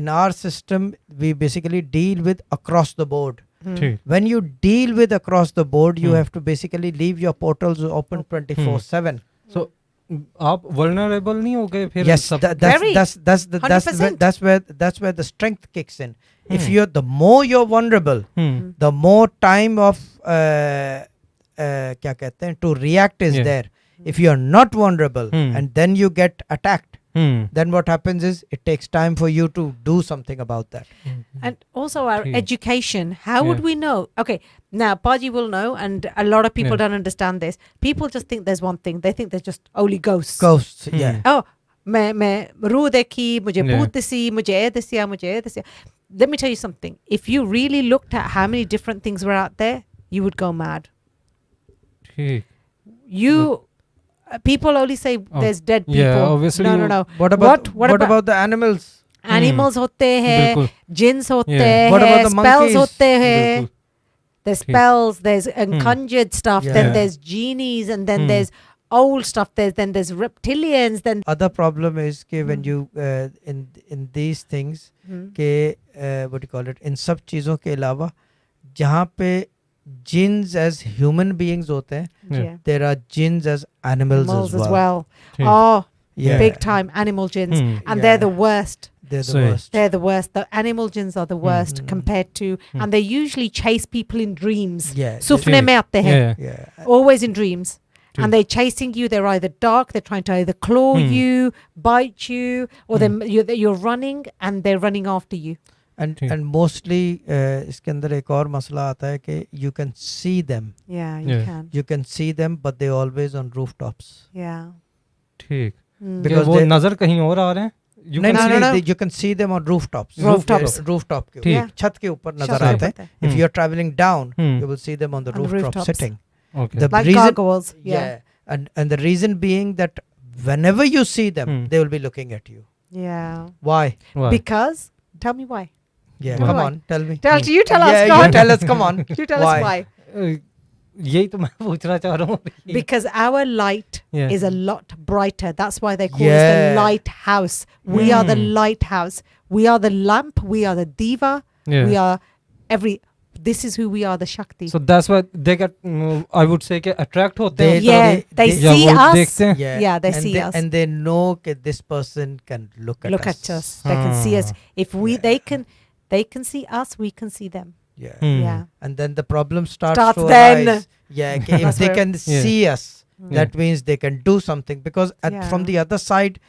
in our system, we basically deal with across the board. ठीक When you deal with across the board, you Hmm. have to basically leave your portals open 24/7. so आप vulnerable नहीं हो गए फिर Yes, सब Very. that's where the strength kicks in. If you're, the more you're vulnerable, the more time of क्या कहते हैं, to react is Yeah. there. If you're not vulnerable and then you get attacked, Hmm. then what happens is it takes time for you to do something about that. And also our True. education. How would Yeah. we know? Okay, now Baji will know, and a lot of people Yeah. don't understand this. People just think there's one thing. They think there's just only ghosts. Ghosts, yeah. Oh, मैं रूह देखी, मुझे Yeah. भूत दिसी, मुझे ये दिसिया, मुझे ये दिसिया. Let me tell you something. If you really looked at how many different things were out there, you would go mad. ठीक You people only say there's dead people. yeah, obviously no, you- no. What about what about the animals? animals होते हैं, बिल्कुल jinns होते Yeah. हैं, What about the spells monkeys? होते हैं. बिल्कुल There's spells, there's conjured stuff, then Yeah. there's genies, and then there's old stuff, then there's reptilians, then Other problem is कि when you in these things के what do you call it, इन सब चीज़ों के अलावा जहाँ पे jinns as human beings होते हैं, yeah. there are jinns as animals Animals as well. ठीक Oh, Yeah. big time animal jinns, Hmm. and Yeah. they're the worst. They're the So- worst. They're the worst. The animal jinns are the worst compared to, and they usually chase people in dreams. Yeah. Sufne mein aate hain. yeah Yeah. Always in dreams. And they're chasing you. They're either dark, they're trying to either claw you, bite you, or then you're running and they're running after you. And ठीक. and mostly इसके अंदर एक और मसला आता है कि you can see them. Yeah, you Yeah. can. You can see them, but they're always on rooftops. Yeah. ठीक Mm. क्या Because वो they- नजर कहीं और आ रहे हैं You नहीं, can नहीं, no, नहीं, no. you can see them on rooftops. Rooftops. Rooftop के ठीक. ऊपर, छत के ऊपर Shut नजर up आते with हैं. that. If you're traveling down, Hmm. you will see them on the On the rooftop rooftops. sitting. okay The Like reason, gargoyles. Yeah. and the reason being that whenever you see them, Hmm. they will be looking at you. Yeah. Why? Why? Because, tell me why. Yeah, Why? come on, tell me. You tell us. Yeah, Go you on. tell us. Come on. You tell us why. यही तो मैं पूछना चाह रहा हूँ Because our light Yeah. is a lot brighter. That's why they call us Yeah. the lighthouse. We are the lighthouse. We are the lamp. We are the diva. Yeah. We are this is who we are, the Shakti. so that's why they get I would say कि attract होते हैं yeah, they या see वो us. देखते हैं Yeah, they and see us. and they know that this person can look Look at at us. They can see us. If we, Yeah. they can see us. We can see them. Yeah. Hmm. Yeah. And then the problem starts Starts to then. arise. Yeah, okay, if That's they where- can Yeah. see us, that means they can do something. Because from Yeah. the other side,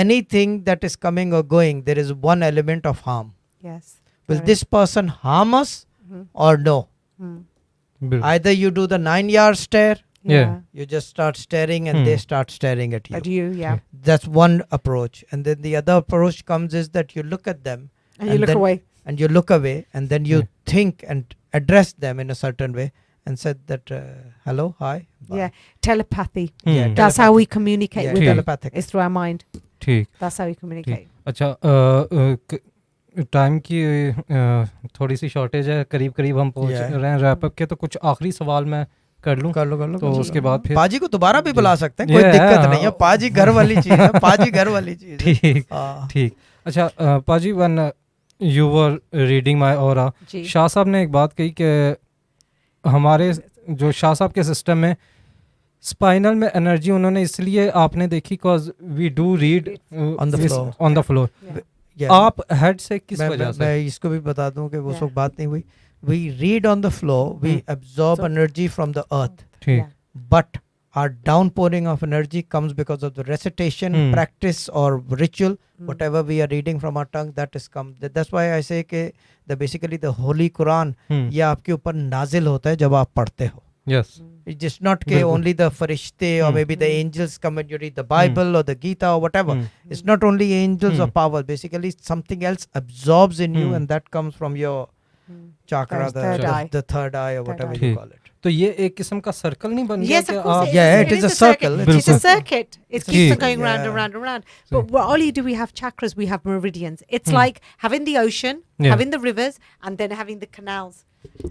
anything that is coming or going, there is one element of harm. Yes. Will Correct. this person harm us or no? Mm. बिल्कुल Either you do the 9-yard stare, Yeah. you just start staring and they start staring at you. But you, yeah. That's one approach. And then the other approach comes is that you look at them And you look then- away. and you look away and then you think and address them in a certain way and said that hello, hi, bye. Yeah. Telepathy. Yeah, Hmm. That's how we communicate Yeah, with them. telepathic. It's through our mind. ठीक That's how we communicate. अच्छा time की थोड़ी सी shortage है करीब करीब हम पहुंच Yeah. रहे हैं रैप अप के तो कुछ आखिरी सवाल मैं कर लूं कर लो तो कर लो। उसके बाद फिर पाजी को दोबारा भी बुला सकते हैं, कोई Yeah, दिक्कत नहीं है। हाँ। पाजी घर वाली चीज है, पाजी घर वाली चीज है। ठीक हाँ। ठीक अच्छा पाजी when you were reading my aura जी। शाह साहब ने एक बात कही कि हमारे जो शाह साहब के सिस्टम में स्पाइनल में एनर्जी उन्होंने इसलिए आपने देखी because we do read on the floor Yeah. आप हेड से किस वजह से मैं इसको भी बता दूं कि वो Yeah. सब बात नहीं हुई। We read on the floor, we absorb energy from the earth, ठीक Yeah. but our downpouring of energy comes because of the recitation, practice or ritual, whatever we are reading from our tongue, that is come. That's why I say कि basically the Holy Quran ये आपके ऊपर नाजिल होता है जब आप पढ़ते हो। Yes It's just not ke बिल्कुल। only the farishte or maybe the angels come and you read the Bible or the Gita or whatever. It's not only angels or power. Basically, something else absorbs in you, and that comes from your chakra, That's third eye. the third eye or whatever eye. you call it. तो ये एक किस्म का circle नहीं बन गया Yes, कि of course. आप Yeah, it is a circle. It's a बिल्कुल। circuit. It It's a keeps on circle, going round and yeah. round and round. But not only do we have chakras, we have meridians. It's like having the ocean, Yeah. having the rivers, and then having the canals.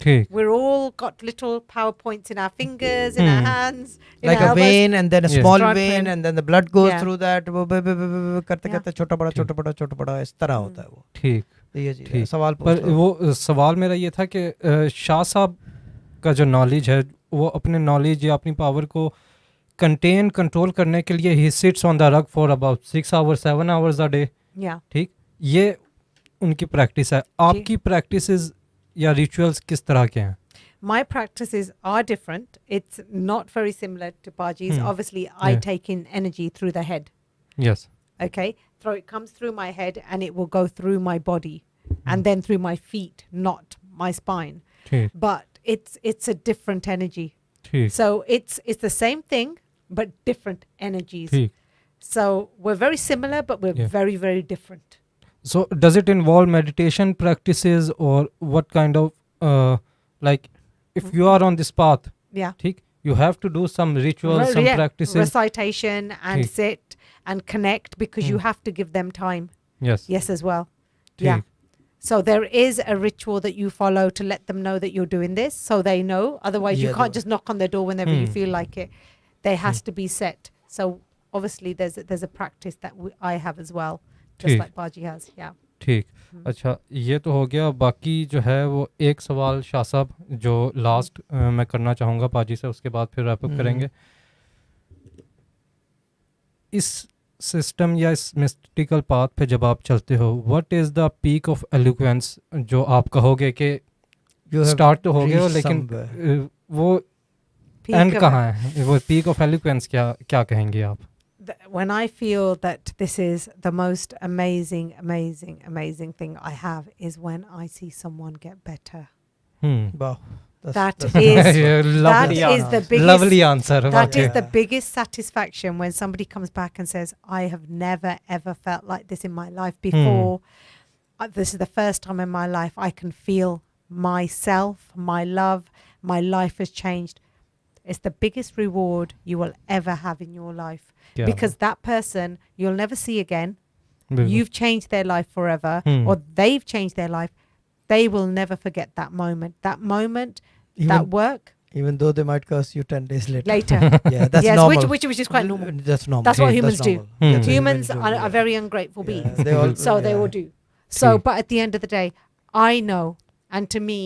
ठीक We're all got little power points in our fingers, in our hands, in like our a elbows. vein, and then a Yes. small Strong vein, vein. and then the blood goes Yeah. through that. वो करते Yeah. करते छोटा बड़ा छोटा बड़ा छोटा बड़ा इस तरह होता है वो. ठीक तो ये चीज़ है. ठीक. सवाल पर पूछ लो. वो सवाल मेरा ये था कि शाह साहब का जो नॉलेज है वो अपने नॉलेज या अपनी पावर को कंटेन कंट्रोल करने के लिए he sits on the rug for about 6 hours 7 hours a day. Yeah. ठीक, ये उनकी प्रैक्टिस है. आपकी प्रैक्टिसेस या रिचुअल्स किस तरह के हैं? My practices are different. It's not very similar to Baji's. Obviously, I Yeah. take in energy through the head. Yes. Okay, it comes through my head and it will go through my body, and then through my feet, not my spine. ठीक But it's a different energy. ठीक So it's the same thing, but different energies. ठीक. So we're very similar, but we're Yeah. very, very different. So does it involve meditation practices or what kind of like if you are on this path, Yeah. ठीक, you have to do some rituals, some Yeah. practices. Recitation and ठीक. sit and connect, because you have to give them time. Yes. Yes, as well. ठीक. Yeah. So there is a ritual that you follow to let them know that you're doing this, so they know. Otherwise, you Yeah, can't just knock on their door whenever you Hmm. feel like it. There has to be set. So obviously, there's a practice that I have as well, just ठीक. like Baji has. Yeah. ठीक. अच्छा, ये तो हो गया. बाकी जो है वो एक सवाल शाह साहब जो लास्ट मैं करना चाहूँगा पाजी से, उसके बाद फिर रैप अप करेंगे. इस सिस्टम या इस मिस्टिकल पाथ पे जब आप चलते हो, what is the peak of eloquence जो आप कहोगे कि You have स्टार्ट तो हो गए हो, reached लेकिन somewhere. वो Peak एंड of- कहाँ है? वो पीक ऑफ एलोक्वेंस क्या कहेंगे आप? When I feel that this is the most amazing thing I have is when I see someone get better. Wow. That that's is lovely that is the answer. biggest lovely answer. That is Okay. the biggest satisfaction when somebody comes back and says, I have never ever felt like this in my life before. This is the first time in my life I can feel myself, my love, my life has changed. It's the biggest reward you will ever have in your life, क्या because that person you'll never see again. बिल्कुल. You've changed their life forever, or they've changed their life. They will never forget that moment. That moment, that Even, work even though they might curse you 10 days later. later. Yeah, that's yes, normal. which is quite normal. That's normal. That's what humans do. normal. That's what Humans do, are yeah. very ungrateful Yeah, beings, they all- so they yeah. will do. So, True. but at the end of the day, I know, and to me,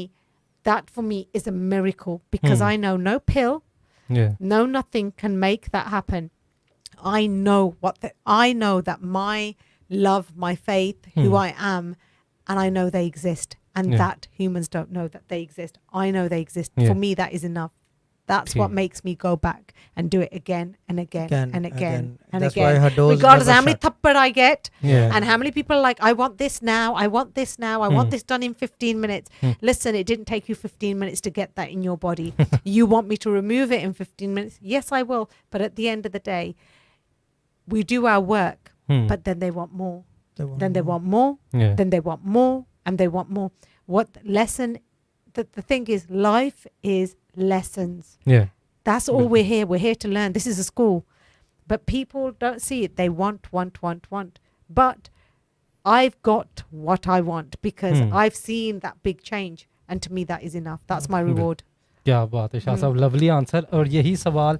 that for me is a miracle, because I know no pill, Yeah. no nothing can make that happen. I know I know that my love, my faith, who I am, and I know they exist, and Yeah. that humans don't know that they exist. I know they exist. Yeah. For me, that is enough. That's what True. makes me go back and do it again and again Again, and again again. and That's again. why her doors Regardless never how many shut. thappad I get, Yeah. and how many people are like, I want this now, I want this now, I want this done in 15 minutes. Listen, it didn't take you 15 minutes to get that in your body. You want me to remove it in 15 minutes? Yes, I will. But at the end of the day, we do our work, but then they want more. Then they want more. Yeah. Then they want more, and they want more. What lesson? The thing is, life is lessons. Yeah. That's all we're here. We're here to learn. This is a school. But people don't see it. They want. But I've got what I want, because I've seen that big change. And to me, that is enough. That's my reward. क्या बात है शाह साहब, lovely answer. और यही सवाल,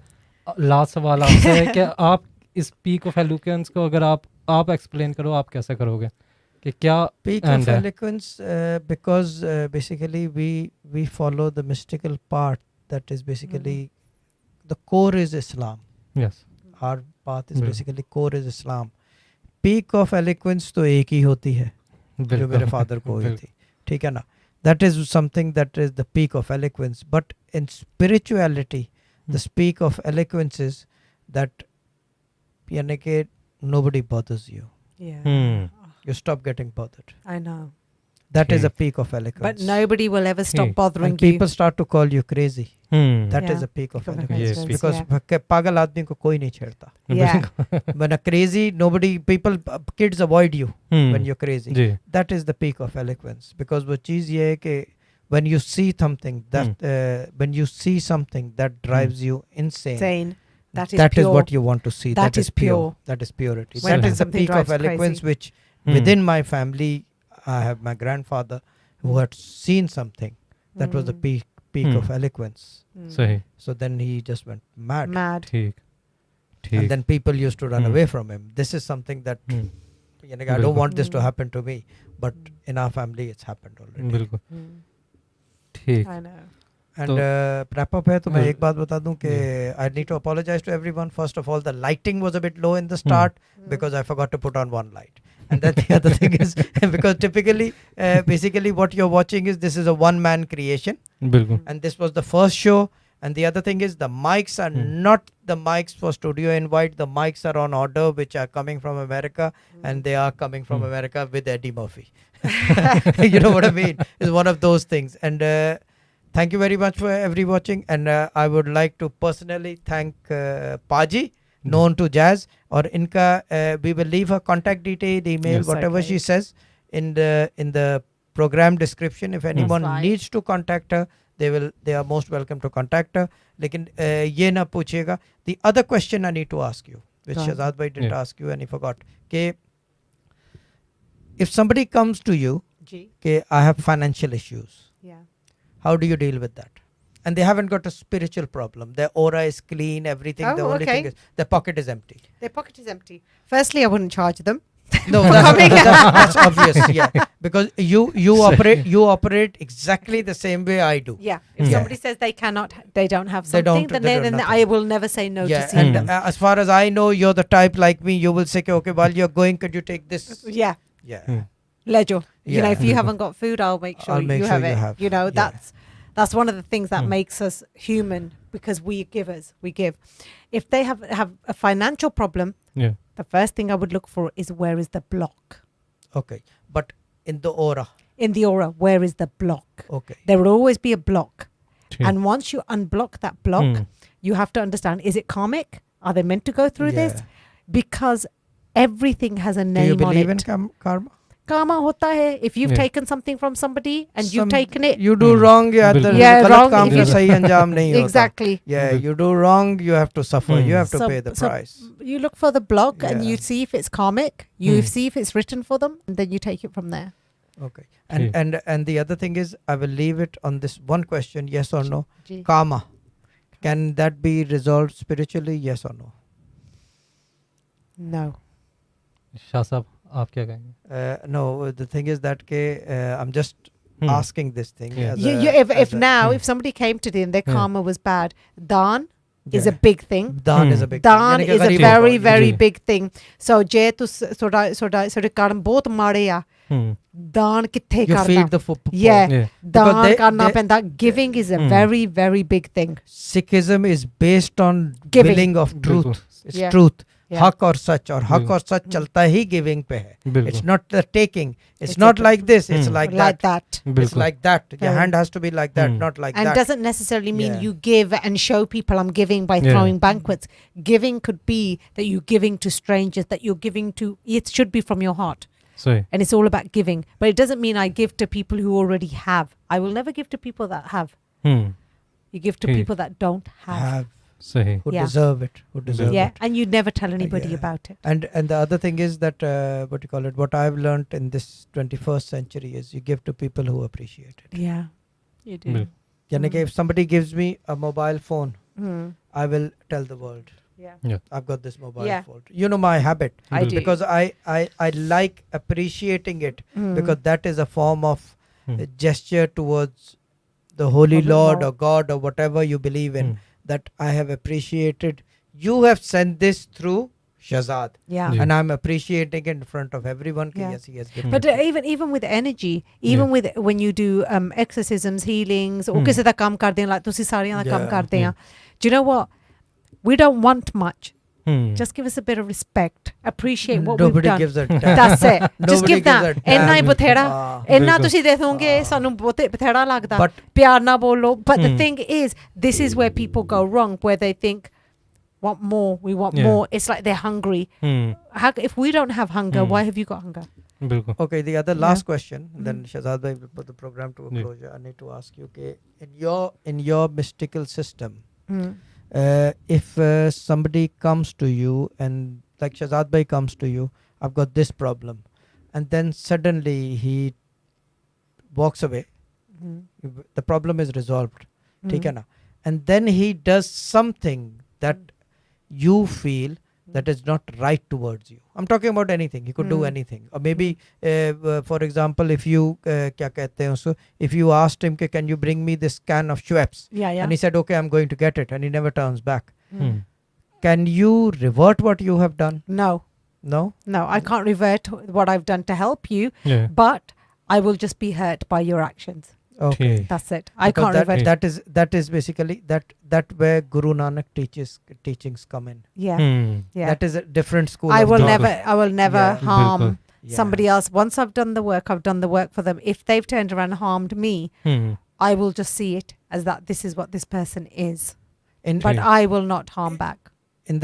last सवाल आपसे है कि आप इस पीक ऑफ एलोक्वेंस को अगर आप एक्सप्लेन करो, आप कैसे करोगे कि क्या Peak end of है? eloquence, because basically we follow the mystical part, that is basically the core is Islam. Yes. Our path is बिल्कुल. basically core is Islam. Peak of eloquence तो एक ही होती है जो मेरे फादर को हुई थी, ठीक है ना. That is something that is the peak of eloquence. But in spirituality, the peak of eloquence is that यानी कि nobody bothers you. Yeah. You stop getting bothered. I know. That is Okay. a peak of eloquence. But nobody will ever stop Okay. bothering And you. people start to call you crazy. That is Yeah. a peak of Peak of eloquence. Yes, eloquence, Because yeah. पागल आदमी को कोई नहीं छेड़ता. Yeah. When a crazy, kids avoid you when you're crazy. Ji. That is the peak of eloquence. Because वो चीज़ ये है कि when you see something that drives you insane, Saying that is that is pure. what you want to see. That is pure. That is purity. When That is the something peak of drives eloquence, crazy. which within my family, I have my grandfather who had seen something That was the peak of eloquence. सही So then he just went mad. ठीक And ठीक then people used to run away from him. This is something that I don't want this to happen to me, but in our family it's happened already. बिल्कुल ठीक I know. And wrap up है तो मैं एक बात बता दूं कि I need to apologize to everyone. First of all, the lighting was a bit low in the start because I forgot to put on one light. And then the other thing is because typically, basically what you're watching is this is a one-man creation. बिल्कुल And this was the first show. And the other thing is the mics are not the mics for studio invite. The mics are on order, which are coming from America, and they are coming from America with Eddie Murphy. You know what I mean? It's one of those things. And thank you very much for every watching. And I would like to personally thank Paji, known to Jazz, or Inka. We will leave her contact detail, email, whatever she says in the program description. If anyone needs to contact her, they are most welcome to contact her. लेकिन ये ना पूछिएगा. The other question I need to ask you, which Shahzad bhai didn't ask you and he forgot, कि if somebody comes to you, कि I have financial issues, how do you deal with that? And they haven't got a spiritual problem. Their aura is clean, everything. The only thing is their pocket is empty. Their pocket is empty. Firstly, I wouldn't charge them. No, that's obvious. Yeah, because you operate exactly the same way I do. Yeah. If somebody says they don't have something, then I will never say no to see them. As far as I know, you're the type like me. You will say, okay, while you're going, could you take this? Yeah. Lejo. Yeah. If you haven't got food, I'll make sure you have it. That's one of the things that makes us human, because we givers. We give. If they have a financial problem, the first thing I would look for is, where is the block? Okay. But in the aura. In the aura, where is the block? Okay. There will always be a block. And once you unblock that block, you have to understand, is it karmic? Are they meant to go through this? Because everything has a name on it. Do you believe in karma? Karma hota hai. If you've taken something from somebody and you've taken it, you do wrong. wrong. Exactly. Yeah, you do wrong. You have to suffer. You have to pay the price. You look for the block and you see if it's karmic. You see if it's written for them, and then you take it from there. Okay. And the other thing is, I will leave it on this one question: yes or no? Karma, can that be resolved spiritually? Yes or no? No. Shah साहब आप क्या कहेंगे? No, the thing is that I'm just asking this thing. If somebody came to you and their karma was bad, daan is a big thing. Daan is a big daan thing. is a very, very big thing. So je tu sort karma bahut made a, daan kithe karna? You feed the poor. Daan karna penda. Giving is a very, very big thing. Sikhism is based on giving of truth. It's truth. हक और सच, और हक और सच चलता he giving पे है. It's not the taking. It's not like this. It's like that. It's like that. Your hand has to be like that, not like that. And doesn't necessarily mean you give and show people I'm giving by throwing banquets. Giving could be that you're giving to strangers, that you're giving to, it should be from your heart. And it's all about giving. But it doesn't mean I give to people who already have. I will never give to people that have. You give to people that don't have. Who deserve it. And you never tell anybody about it. And the other thing is that what I've learned in this 21st century is you give to people who appreciate it. Yeah, you do. If somebody gives me a mobile phone, I will tell the world, I've got this mobile phone. You know my habit. I do. Because I like appreciating it, because that is a form of gesture towards the Holy Lord or God or whatever you believe in. That I have appreciated. You have sent this through Shahzad. And I'm appreciating it in front of everyone. Yes, he has given. But even with energy, with when you do exorcisms, healings, or ਕਿਸੇ ਦਾ ਕੰਮ ਕਰਦੇ ਆ, like ਤੁਸੀਂ ਸਾਰਿਆਂ ਦਾ ਕੰਮ ਕਰਦੇ ਆ. Do you know what? We don't want much. Just give us a bit of respect. Appreciate what we've done. Nobody gives a damn. That's it. Just give that. ਇੰਨਾ ਹੀ ਬਥੇਰਾ. ਇੰਨਾ ਤੁਸੀਂ ਦੇ ਦੋਗੇ ਸਾਨੂੰ ਬਹੁਤੇ ਬਥੇਰਾ ਲੱਗਦਾ. ਪਿਆਰ ਨਾਲ ਬੋਲੋ. But the thing is, this is where people go wrong, where they think, want more, we want more. It's like they're hungry. If we don't have hunger, why have you got hunger? Okay, the other last question, then Shahzad bhai will put the program to a closure. I need to ask you, in your mystical system, if somebody comes to you and like Shahzad bhai comes to you, I've got this problem, and then suddenly he walks away the problem is resolved. ठीक है ना? And then he does something that you feel that is not right towards you. I'm talking about anything. He could do anything. Or maybe, for example, if you क्या कहते हैं उसको, if you asked him, can you bring me this can of Schweppes? And he said, okay, I'm going to get it, and he never turns back. Can you revert what you have done? No, I can't revert what I've done to help you, but I will just be hurt by your actions. Okay, that's it. I can't revert. That is basically that where Guru Nanak teachings come in. Yeah. That is a different school. I of will thought. never harm somebody else. Once I've done the work, I've done the work for them. If they've turned around and harmed me, I will just see it as that this is what this person is. But I will not harm back. In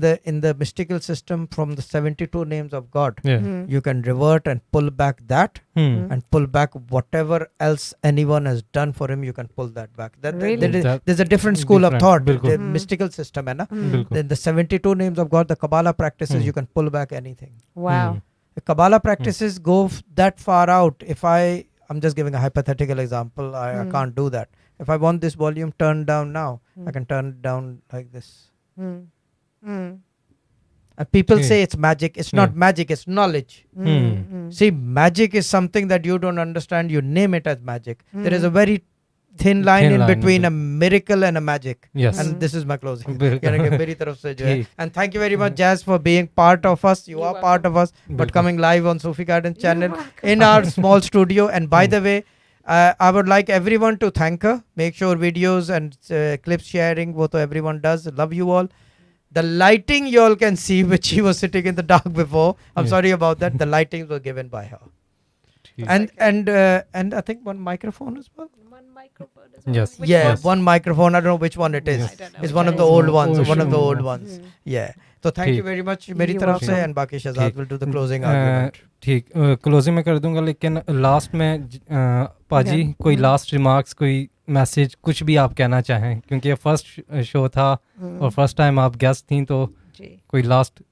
the mystical system, from the 72 names of God, you can revert and pull back that, and pull back whatever else anyone has done for him. You can pull that back. There's a different school of thought. The mystical system, है ना? Then the 72 names of God, the Kabbalah practices, you can pull back anything. Wow. The Kabbalah practices go that far out. If I'm just giving a hypothetical example. I can't do that. If I want this volume turned down now, I can turn it down like this. And people say it's magic. It's not magic, it's knowledge. See, magic is something that you don't understand. You name it as magic. There is a very thin line in between a miracle and a magic. And this is my closing. And thank you very much, Jazz, for being part of us. You are part of us, but coming live on Sufi Guidance Channel in our small studio. And by the way, I would like everyone to thank her. Make sure videos and clips sharing, wo to everyone does. Love you all. The lighting you all can see, which she was sitting in the dark before. I'm sorry about that. The lightings were given by her. And I think one microphone as well. One microphone. I don't know which one it is. It's one of the old ones. Yeah. So thank you very much मेरी तरफ से, and बाकी Shahzad will do the closing argument. ठीक, closing में कर दूंगा, लेकिन last में पाजी कोई लास्ट रिमार्क्स, कोई मैसेज, कुछ भी आप कहना चाहें, क्योंकि ये फर्स्ट शो था और फर्स्ट टाइम आप गेस्ट थी, तो कोई last.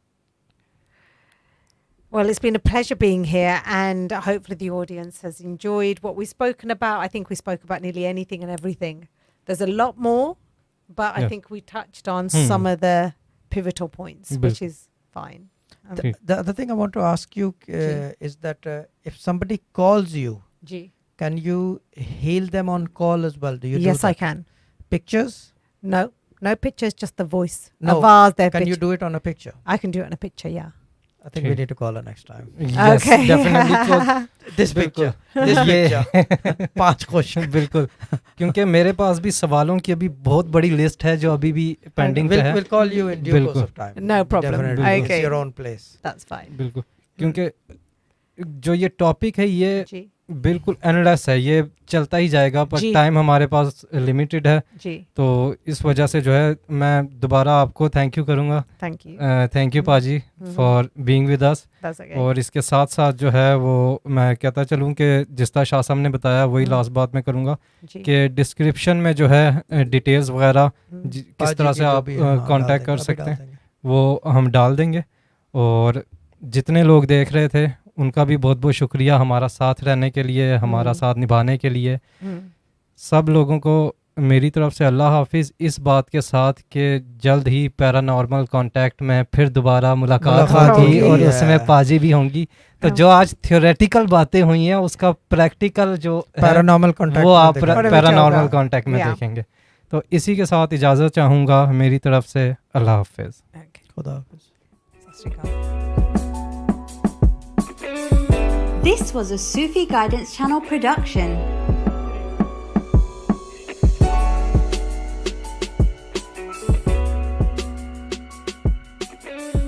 Well, it's been a pleasure being here, and hopefully the audience has enjoyed what we've spoken about. I think we spoke about nearly anything and everything. There's a lot more, but I think we touched on some of the pivotal points, which is fine. The other thing I want to ask you is that if somebody calls you, can you heal them on call as well? Do you? Yes, do I can. Pictures? No pictures, just the voice. No. Can you do it on a picture? I can do it on a picture, yeah. I think we need to call her next time. Yes, okay. Definitely. This picture. 5 question. बिल्कुल, क्योंकि मेरे पास भी सवालों की अभी बहुत बड़ी list है जो अभी भी पेंडिंग पे है. We'll call you in due course of time. No problem. Definitely. Okay. It's your own place. That's fine. बिल्कुल, क्योंकि जो ये टॉपिक है ये बिल्कुल एंडलेस है, ये चलता ही जाएगा, पर टाइम हमारे पास लिमिटेड है. तो इस वजह से जो है मैं दोबारा आपको थैंक यू करूँगा. थैंक यू पाजी फॉर बीइंग विद अस. और इसके साथ साथ जो है वो मैं कहता चलूँ कि जिस तरह शाह साहब ने बताया वही लास्ट बात मैं करूँगा कि डिस्क्रिप्शन में जो है डिटेल्स वगैरह किस तरह से आप कांटेक्ट कर सकते हैं वो हम डाल देंगे. और जितने लोग देख रहे थे उनका भी बहुत बहुत शुक्रिया हमारा साथ रहने के लिए, हमारा साथ निभाने के लिए. सब लोगों को मेरी तरफ से अल्लाह हाफिज़, इस बात के साथ कि जल्द ही पैरानॉर्मल कांटेक्ट में फिर दोबारा मुलाकात होगी और उसमें पाजी भी होंगी. तो जो आज थियोरेटिकल बातें हुई हैं उसका प्रैक्टिकल जो पैरानॉर्मल कांटेक्ट वो आप पैरानॉर्मल कांटेक्ट में देखेंगे. तो इसी के साथ इजाज़त चाहूँगा मेरी तरफ से. अल्लाह हाफिज़. खुदा हाफिज़. This was a Sufi Guidance Channel production.